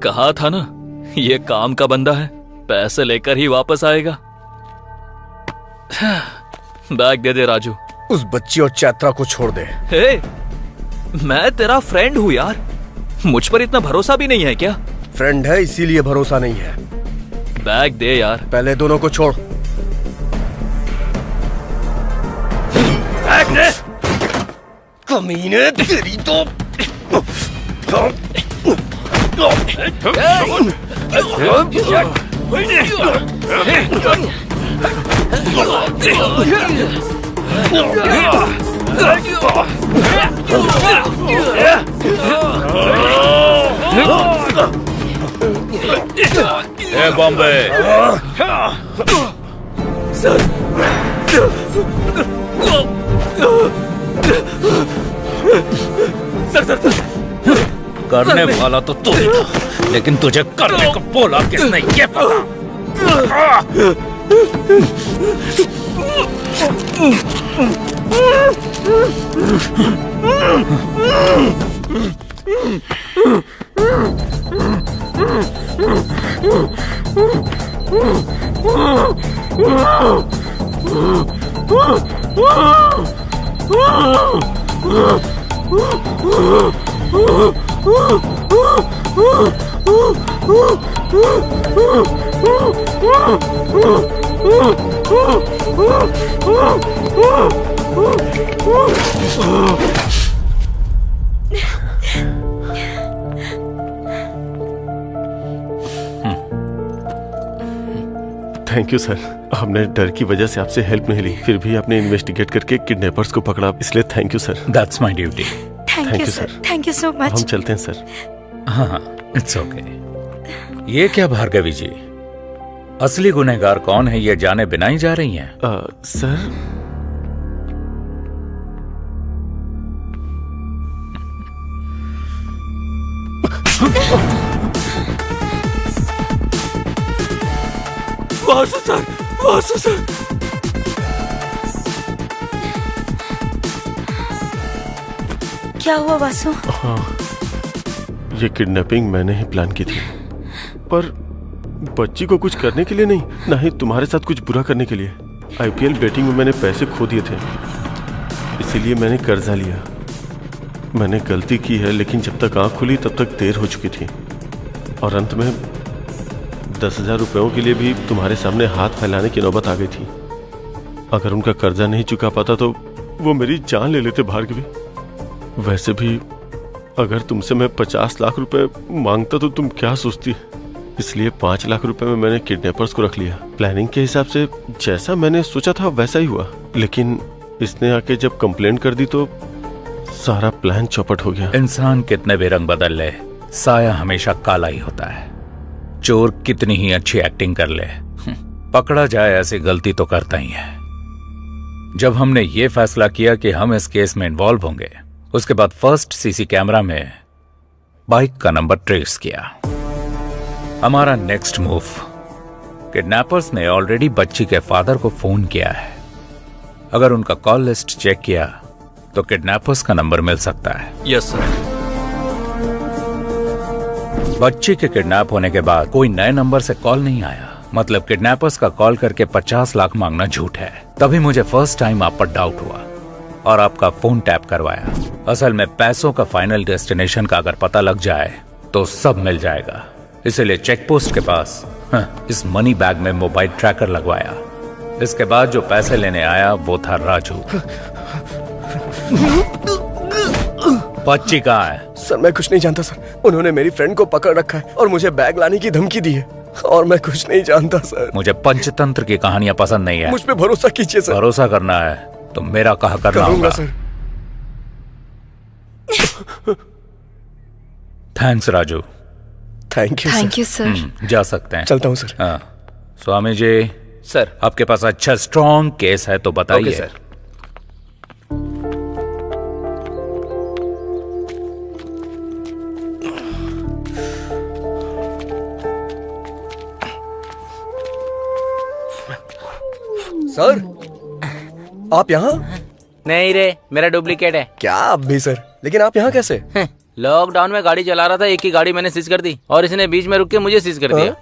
कहा था ना, ये काम का बंदा है, पैसे लेकर ही वापस आएगा। बैग दे दे राजू। उस बच्ची और चैत्रा को छोड़ दे। हे, मैं तेरा फ्रेंड हूँ यार, मुझ पर इतना भरोसा भी नहीं है क्या? फ्रेंड है इसीलिए भरोसा नहीं है। बैग दे यार। पहले दोनों को छोड़। बैग दे। कमीने तेरी तो। ए बॉम्बे, सर, करने वाला तो तू ही था, लेकिन तुझे करने को बोला किसने ये पता। थैंक यू सर, हमने डर की वजह से आपसे हेल्प नहीं ली, फिर भी आपने इन्वेस्टिगेट करके किडनैपर्स को पकड़ा, इसलिए thank you sir. That's my duty. Thank you sir, thank you so much. हम चलते हैं सर। हाँ, इट्स ओके। ये क्या भार्गवी जी, असली गुनहगार कौन है ये जाने बिना ही जा रही हैं? Sir Vasu sir, Vasu sir. क्या हुआ वासु? हाँ, ये किडनैपिंग मैंने ही प्लान की थी, पर बच्ची को कुछ करने के लिए नहीं, ना ही तुम्हारे साथ कुछ बुरा करने के लिए। आईपीएल बेटिंग में मैंने पैसे खो दिए थे, इसीलिए मैंने कर्जा लिया। मैंने गलती की है, लेकिन जब तक आंख खुली तब तक देर हो चुकी थी, और अंत में 10,000 रुपयों के लिए भी तुम्हारे सामने हाथ फैलाने की नौबत आ गई थी। अगर उनका कर्जा नहीं चुका पाता तो वो मेरी जान ले लेते भार्गवी। वैसे भी अगर तुमसे मैं 50 लाख रुपए मांगता तो तुम क्या सोचती, इसलिए 5 लाख रुपए में मैंने किडनैपर्स को रख लिया। प्लानिंग के हिसाब से जैसा मैंने सोचा था वैसा ही हुआ, लेकिन इसने आके जब कंप्लेंट कर दी तो सारा प्लान चौपट हो गया। इंसान कितने भी रंग बदल ले, साया हमेशा काला ही होता है। चोर कितनी ही अच्छी एक्टिंग कर ले, पकड़ा जाए ऐसी गलती तो करता ही है। जब हमने ये फैसला किया कि हम इस केस में इन्वॉल्व होंगे, उसके बाद फर्स्ट सीसी कैमरा में बाइक का नंबर ट्रेस किया। हमारा नेक्स्ट मूव, किडनैपर्स ने ऑलरेडी बच्ची के फादर को फोन किया है। अगर उनका कॉल लिस्ट चेक किया तो किडनैपर्स का नंबर मिल सकता है। Yes sir. बच्ची के किडनैप होने के बाद कोई नए नंबर से कॉल नहीं आया, मतलब किडनैपर्स का कॉल करके 50 लाख मांगना झूठ है। तभी मुझे फर्स्ट टाइम आप पर डाउट हुआ और आपका फोन टैप करवाया। असल में पैसों का फाइनल डेस्टिनेशन का अगर पता लग जाए तो सब मिल जाएगा, इसलिए चेक पोस्ट के पास इस मनी बैग में मोबाइल ट्रैकर लगवाया। इसके बाद जो पैसे लेने आया वो था राजू। बच्ची कहाँ है? सर मैं कुछ नहीं जानता सर, उन्होंने मेरी फ्रेंड को पकड़ रखा है और मुझे बैग लाने की धमकी दी है, और मैं कुछ नहीं जानता सर। मुझे पंचतंत्र की कहानियां पसंद नहीं है। मुझ पे भरोसा कीजिए सर। भरोसा करना है तो मेरा कहा करना होगा sir. Thanks Raju. Thank you sir. जा सकते हैं। चलता हूँ सर। हाँ, स्वामी जी सर, आपके पास अच्छा स्ट्रॉन्ग केस है तो बताइए। Okay sir. सर आप यहाँ? नहीं रे, मेरा डुप्लीकेट है। क्या आप भी सर? लेकिन आप यहाँ कैसे? लॉकडाउन में गाड़ी चला रहा था, एक ही गाड़ी मैंने सीज कर दी और इसने बीच में रुक के मुझे सीज कर दिया।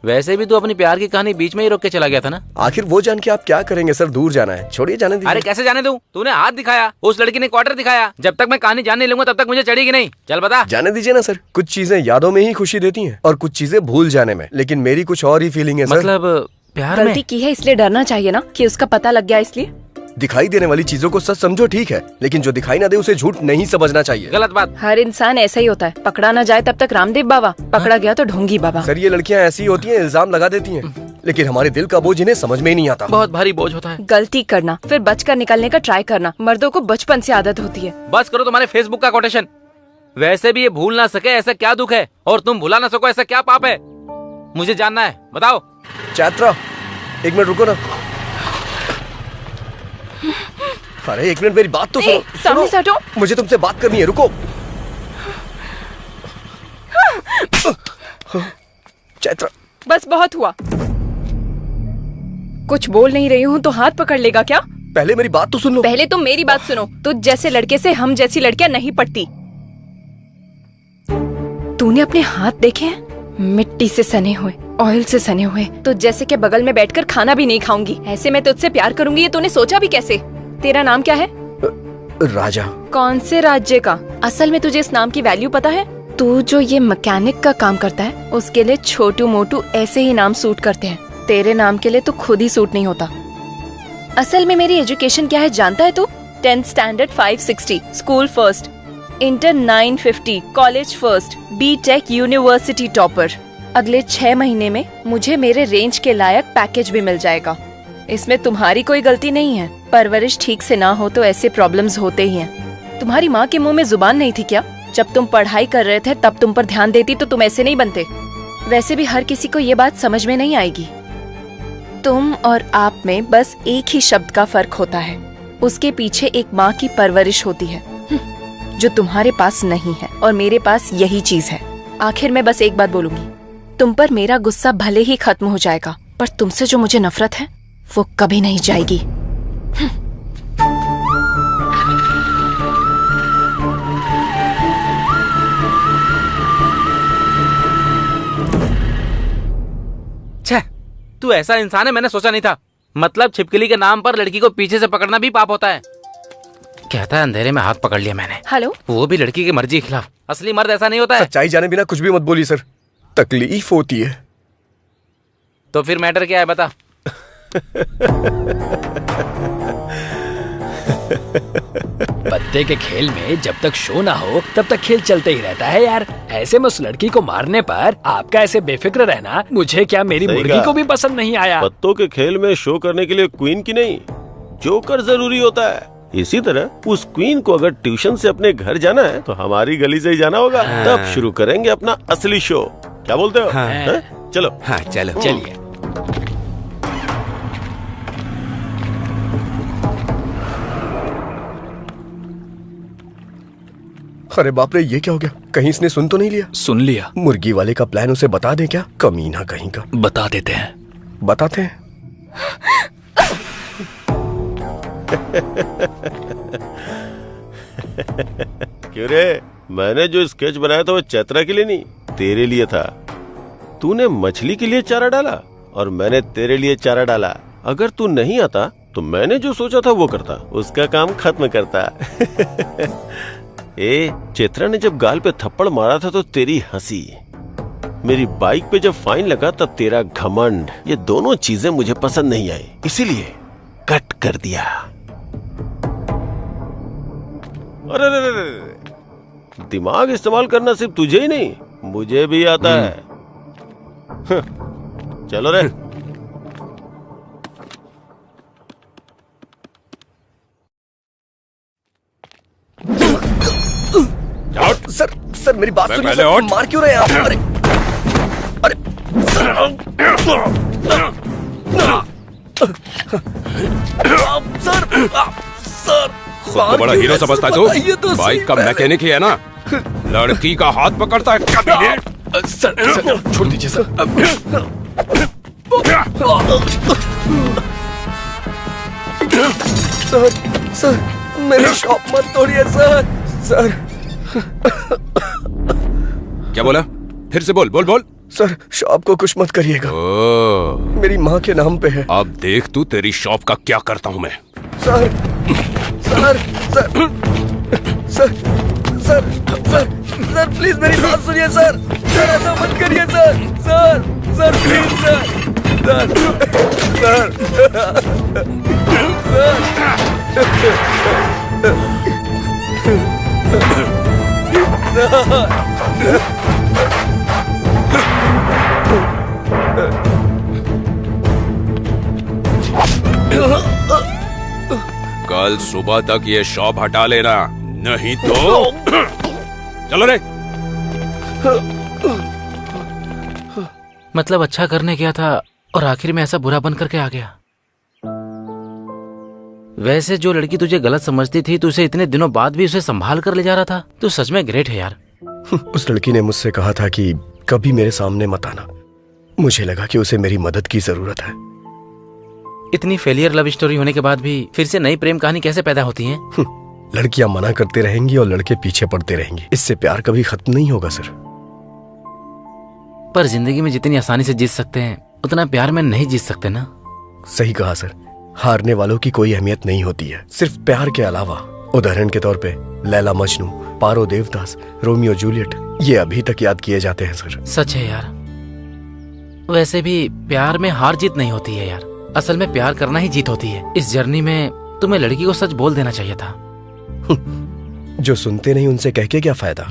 वैसे भी तू अपनी प्यार की कहानी बीच में ही रोक के चला गया था ना। आखिर वो जान के आप क्या करेंगे सर? दूर जाना है, छोड़िए जाने दीजिए। अरे कैसे जाने दूं? तूने हाथ दिखाया, उस लड़की ने क्वार्टर दिखाया। जब तक मैं कहानी जान नहीं लूंगा तब तक मुझे चढ़ेगी नहीं। चल बता। जाने दीजिए ना सर, कुछ चीजें यादों में ही खुशी देती हैं और कुछ चीजें भूल जाने में, लेकिन मेरी कुछ और ही फीलिंग है सर। मतलब प्यार में गलती की है इसलिए डरना चाहिए ना कि उसका पता लग गया इसलिए। दिखाई देने वाली चीजों को सच समझो ठीक है, लेकिन जो दिखाई ना दे उसे झूठ नहीं समझना चाहिए। गलत बात। हर इंसान ऐसा ही होता है, पकड़ा ना जाए तब तक रामदेव बाबा, पकड़ा गया तो ढोंगी बाबा। सर ये लड़कियां ऐसी होती हैं, इल्जाम लगा देती हैं, लेकिन हमारे दिल का बोझ इन्हें समझ में ही नहीं आता। बहुत भारी बोझ होता है। गलती करना फिर बचकर निकलने का ट्राई करना मर्दों को बचपन से आदत होती है। बस करो तुम्हारे फेसबुक का कोटेशन। वैसे भी ये भूल ना सके ऐसा क्या दुख है, और तुम भुला ना सको ऐसा क्या पाप है? मुझे जानना है, बताओ। चैत्रा एक मिनट रुको ना। अरे एक मिनट मेरी बात तो सुनो। सामने से हटो। मुझे तुमसे बात करनी है, रुको। चैत्रा बस बहुत हुआ। कुछ बोल नहीं रही हूँ तो हाथ पकड़ लेगा क्या? पहले मेरी बात तो सुन लो। पहले तुम मेरी बात सुनो। तुझ जैसे लड़के से हम जैसी लड़कियां नहीं पड़ती। तूने अपने हाथ देखे हैं? मिट्टी से सने हुए, ऑयल से सने हुए। तुझ जैसे के बगल में बैठकर खाना भी नहीं खाऊंगी। ऐसे मैं तुझसे प्यार करूंगी ये तूने सोचा भी कैसे? तेरा नाम क्या है? राजा। कौन से राज्य का? असल में तुझे इस नाम की वैल्यू पता है? तू जो ये मैकेनिक का काम करता है उसके लिए छोटू मोटू ऐसे ही नाम सूट करते हैं। तेरे नाम के लिए तो खुद ही सूट नहीं होता। असल में मेरी एजुकेशन क्या है जानता है तू? 10th standard 560, school first, inter 950, college first, BTech university topper. अगले 6 महीने में मुझे मेरे रेंज के लायक पैकेज भी मिल जाएगा। इसमें तुम्हारी कोई गलती नहीं है। परवरिश ठीक से ना हो तो ऐसे प्रॉब्लम्स होते ही हैं। तुम्हारी माँ के मुंह में जुबान नहीं थी क्या? जब तुम पढ़ाई कर रहे थे तब तुम पर ध्यान देती तो तुम ऐसे नहीं बनते। वैसे भी हर किसी को ये बात समझ में नहीं आएगी। तुम और आप में बस एक ही शब्द का फर्क होता है। उसके पीछे एक माँ की परवरिश होती है जो तुम्हारे पास नहीं है, और मेरे पास यही चीज है। आखिर में बस एक बात बोलूंगी, तुम पर मेरा गुस्सा भले ही खत्म हो जाएगा, पर तुमसे जो मुझे नफरत है वो कभी नहीं जाएगी। तू ऐसा इंसान है मैंने सोचा नहीं था। मतलब छिपकली के नाम पर लड़की को पीछे से पकड़ना भी पाप होता है। कहता है अंधेरे में हाथ पकड़ लिया मैंने। हेलो, वो भी लड़की की मर्जी के खिलाफ। असली मर्द ऐसा नहीं होता है। सच्चाई जाने बिना कुछ भी मत बोलिए सर, तकलीफ होती है। तो फिर मैटर क्या है बता। पत्ते के खेल में जब तक शो ना हो तब तक खेल चलते ही रहता है यार। ऐसे में उस लड़की को मारने पर आपका ऐसे बेफिक्र रहना मुझे क्या मेरी मुर्गी को भी पसंद नहीं आया। पत्तों के खेल में शो करने के लिए क्वीन की नहीं जोकर जरूरी होता है। इसी तरह उस क्वीन को अगर ट्यूशन से अपने घर जाना है तो हमारी गली से ही जाना होगा। तब शुरू करेंगे अपना असली शो। क्या बोलते हो? चलो। हाँ चलो चलिए। अरे बाप रे, ये क्या हो गया? कहीं इसने सुन तो नहीं लिया? सुन लिया। मुर्गी वाले का प्लान उसे बता दें क्या? कमीना कहीं का। बता देते हैं। बताते हैं। क्यों रे, मैंने जो स्केच बनाया था वो चैत्रा के लिए नहीं, तेरे लिए था। तूने मछली के लिए चारा डाला और मैंने तेरे लिए चारा डाला। अगर तू नहीं आता तो मैंने जो सोचा था वो करता, उसका काम खत्म करता। चैत्रा ने जब गाल पे थप्पड़ मारा था तो तेरी हंसी, मेरी बाइक पे जब फाइन लगा तब तेरा घमंड, ये दोनों चीजें मुझे पसंद नहीं आई, इसीलिए कट कर दिया। अरे दिमाग इस्तेमाल करना सिर्फ तुझे ही नहीं मुझे भी आता है। चलो रे। सर मेरी बात सुनिए सर, मार क्यों रहे हैं आप? अरे सर खुद को बड़ा हीरो समझता है तू? बाइक का मैकेनिक ही है ना, लड़की का हाथ पकड़ता है। सर छोड़ दीजिए सर। सर मेरी शॉप मत तोड़िए सर। क्या बोला? फिर से बोल बोल बोल। सर शॉप को कुछ मत करिएगा, मेरी माँ के नाम पे है। अब देख तू तेरी शॉप का क्या करता हूँ मैं। Sir sir sir sir sir sir sir please मेरी बात सुनिए सर। सर ऐसा मत करिए sir. Sir sir please sir sir कल सुबह तक ये शॉप हटा लेना, नहीं तो चलो रे। मतलब अच्छा करने गया था और आखिर में ऐसा बुरा बन करके आ गया। वैसे जो लड़की तुझे गलत समझती थी, तू उसे इतने दिनों बाद भी उसे संभाल कर ले जा रहा था। तू सच में ग्रेट है यार। उस लड़की ने मुझसे कहा था कि कभी मेरे सामने मत आना। मुझे लगा कि उसे मेरी मदद की जरूरत है। इतनी फेलियर लव स्टोरी होने के बाद भी फिर से नई प्रेम कहानी कैसे पैदा होती है? लड़कियां मना करते रहेंगी और लड़के पीछे पड़ते रहेंगे, इससे प्यार कभी खत्म नहीं होगा सर। पर जिंदगी में जितनी आसानी से जीत सकते हैं उतना प्यार में नहीं जीत सकते ना। सही कहा सर, हारने वालों की कोई अहमियत नहीं होती है सिर्फ प्यार के अलावा। उदाहरण के तौर पे लैला मजनू, पारो देवदास, रोमियो जूलियट, ये अभी तक याद किए जाते हैं सर। सच है यार। वैसे भी प्यार में हार जीत नहीं होती है यार, असल में प्यार करना ही जीत होती है। इस जर्नी में तुम्हें लड़की को सच बोल देना चाहिए था। जो सुनते नहीं उनसे कह के क्या फायदा।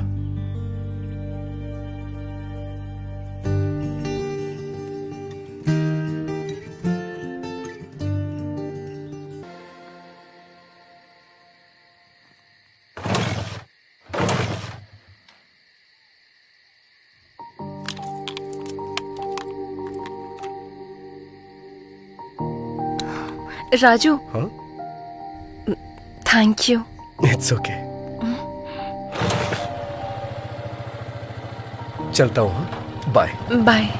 राजू, हाँ? Thank you. It's okay. चलता हूँ। हाँ? Bye bye.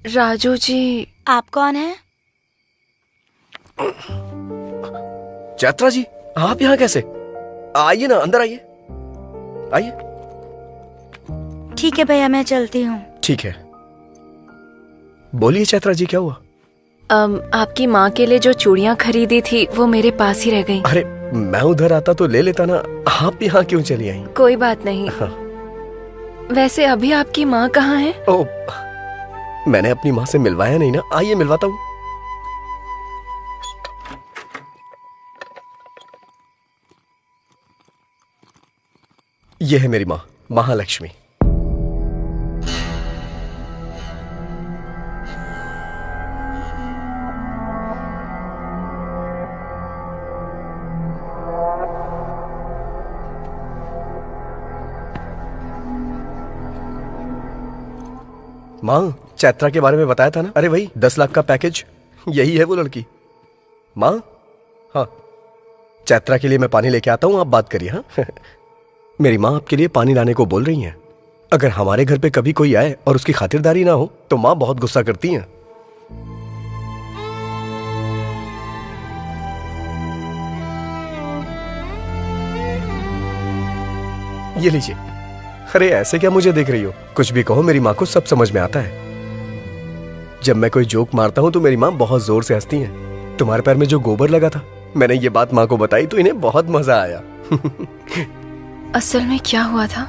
राजू जी, आप कौन हैं? चैत्रा जी, आप यहाँ कैसे? आइए ना, अंदर आइए। आइए। ठीक है भैया, मैं चलती हूँ। ठीक है। बोलिए चैत्रा जी, क्या हुआ? आपकी माँ के लिए जो चूड़ियाँ खरीदी थी वो मेरे पास ही रह गई। अरे मैं उधर आता तो ले लेता ना, आप यहाँ क्यों चली आई? कोई बात नहीं। हाँ। वैसे अभी आपकी माँ कहाँ है? ओ, मैंने अपनी माँ से मिलवाया नहीं ना। आइए मिलवाता हूँ। यह है मेरी माँ, महालक्ष्मी। माँ, चैत्रा के बारे में बताया था ना? अरे वही 10 लाख का पैकेज, यही है वो लड़की। माँ, हाँ, चैत्रा के लिए मैं पानी लेके आता हूँ, आप बात करिए। हाँ। मेरी माँ आपके लिए पानी लाने को बोल रही हैं। अगर हमारे घर पे कभी कोई आए और उसकी खातिरदारी ना हो तो माँ बहुत गुस्सा करती हैं। ये लीजिए। अरे ऐसे क्या मुझे देख रही हो? कुछ भी कहो, मेरी माँ को सब समझ में आता है। जब मैं कोई जोक मारता हूं तो मेरी माँ बहुत जोर से हंसती हैं। तुम्हारे पैर में जो गोबर लगा था, मैंने ये बात माँ को बताई तो इन्हें बहुत मजा आया। असल में क्या हुआ था?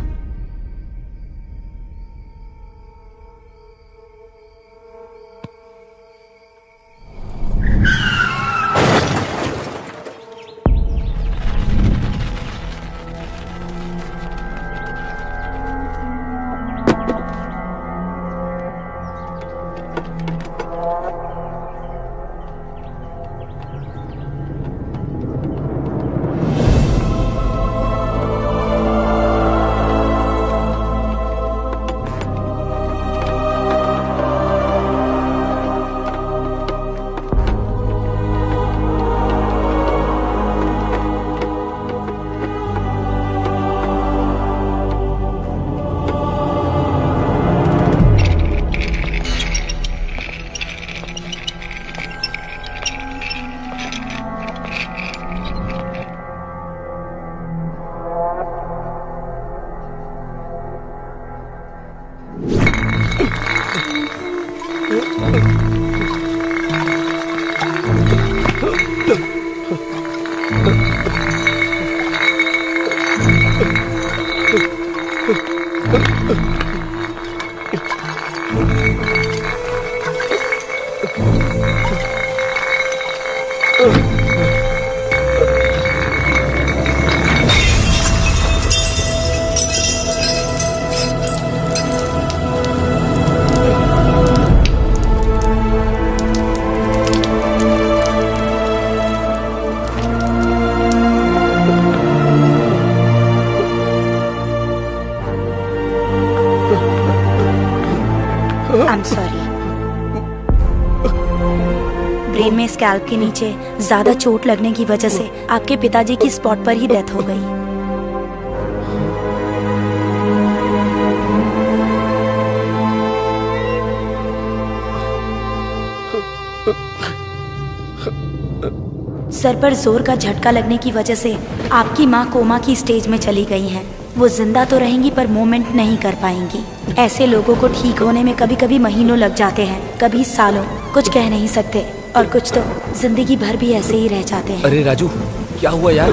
ब्रेन में स्कैल्प के नीचे ज्यादा चोट लगने की वजह से आपके पिताजी की स्पॉट पर ही डेथ हो गई। सर पर जोर का झटका लगने की वजह से आपकी माँ कोमा की स्टेज में चली गई हैं। वो जिंदा तो रहेंगी पर मूवमेंट नहीं कर पाएंगी। ऐसे लोगों को ठीक होने में कभी कभी महीनों लग जाते हैं, कभी सालों। कुछ कह नहीं सकते और कुछ तो जिंदगी भर भी ऐसे ही रह जाते हैं। अरे राजू, क्या हुआ यार?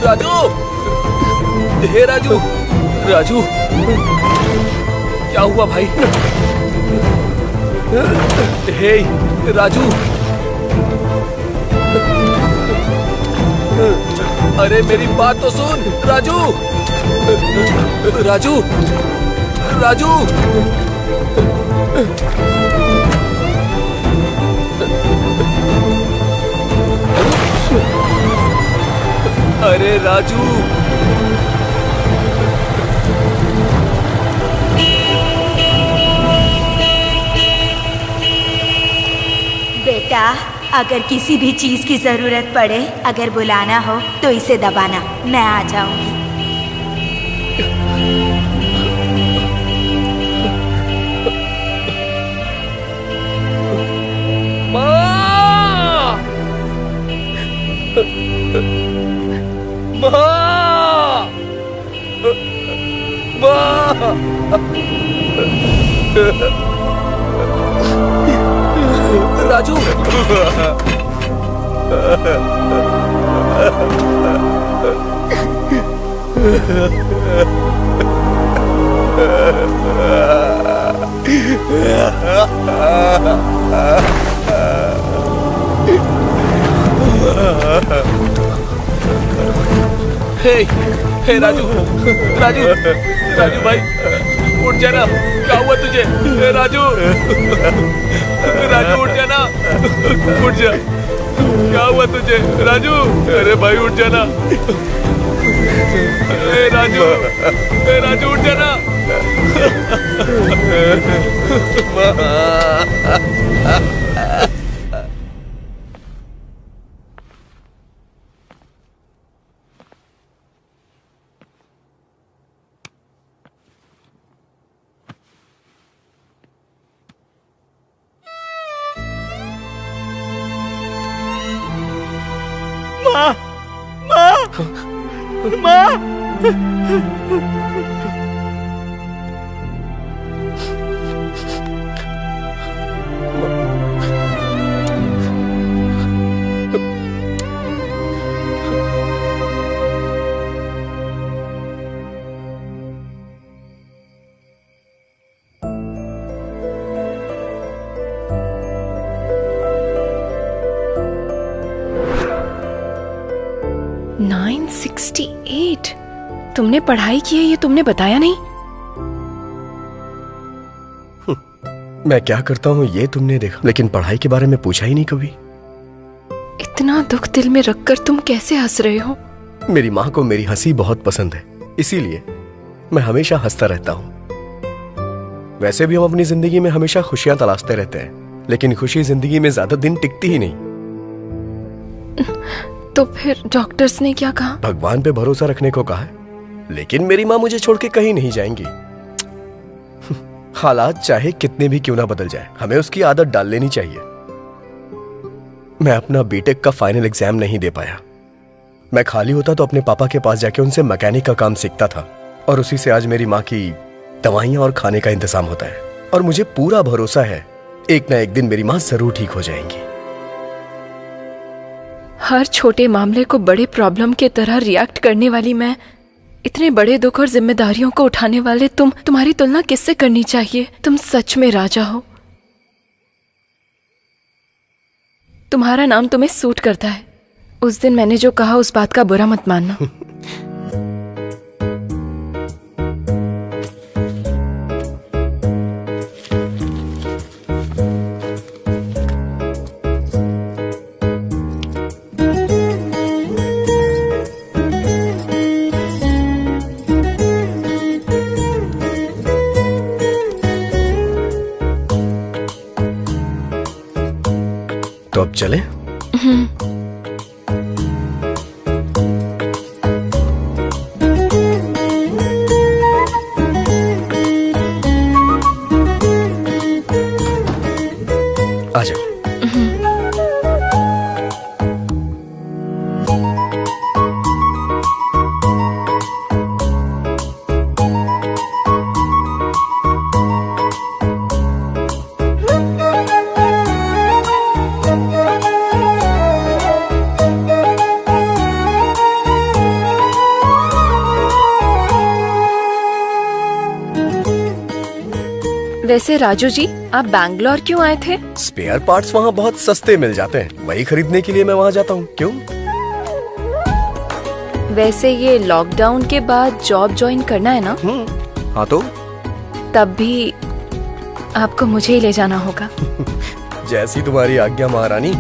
राजू, हे राजू, राजू, क्या हुआ भाई? हे राजू, अरे मेरी बात तो सुन राजू, राजू, राजू, अरे राजू, बेटा, अगर किसी भी चीज की जरूरत पड़े, अगर बुलाना हो तो इसे दबाना, मैं आ जाऊंगी। माँ! माँ! माँ! राजू, हे राजू, राजू, राजू भाई, उठ जाना। क्या हुआ तुझे? हे राजू, राजू उठ जाना, उठ जा। क्या हुआ तुझे राजू? अरे भाई उठ जाना। हे राजू, हे राजू उठ जाना। माँ, माँ, माँ। तुमने पढ़ाई की है ये तुमने बताया नहीं। मैं क्या करता हूँ ये तुमने देखा, लेकिन पढ़ाई के बारे में पूछा ही नहीं कभी। इतना दुख दिल में रखकर तुम कैसे हंस रहे हो? मेरी माँ को मेरी हंसी बहुत पसंद है, इसीलिए मैं हमेशा हंसता रहता हूँ। वैसे भी हम अपनी जिंदगी में हमेशा खुशियां तलाशते रहते हैं, लेकिन खुशी जिंदगी में ज्यादा दिन टिकती ही नहीं। तो फिर डॉक्टर्स ने क्या कहा? भगवान पे भरोसा रखने को कहा है, लेकिन मेरी माँ मुझे छोड़ के कहीं नहीं जाएंगी। हालात चाहे कितने भी क्यों ना बदल जाए, हमें उसकी आदत डाल लेनी चाहिए। मैं अपना बीटेक का फाइनल एग्जाम नहीं दे पाया। मैं खाली होता तो अपने पापा के पास जाके उनसे मैकेनिक का काम सीखता था, और उसी से आज मेरी माँ की दवाइयां और खाने का इंतजाम होता है। और मुझे पूरा भरोसा है एक ना एक दिन मेरी माँ जरूर ठीक हो जाएंगी। हर छोटे मामले को बड़े प्रॉब्लम के तरह रिएक्ट करने वाली मैं, इतने बड़े दुख और जिम्मेदारियों को उठाने वाले तुम्हारी तुलना किससे करनी चाहिए? तुम सच में राजा हो। तुम्हारा नाम तुम्हें सूट करता है। उस दिन मैंने जो कहा उस बात का बुरा मत मानना। तो अब चले? आ जाओ। वैसे राजू जी, आप बैंगलोर क्यों आए थे? स्पेयर पार्ट्स वहाँ बहुत सस्ते मिल जाते हैं, वही खरीदने के लिए मैं वहाँ जाता हूँ। क्यों? वैसे ये लॉकडाउन के बाद जॉब ज्वाइन करना है ना? हाँ तो तब भी आपको मुझे ही ले जाना होगा। जैसी तुम्हारी आज्ञा महारानी।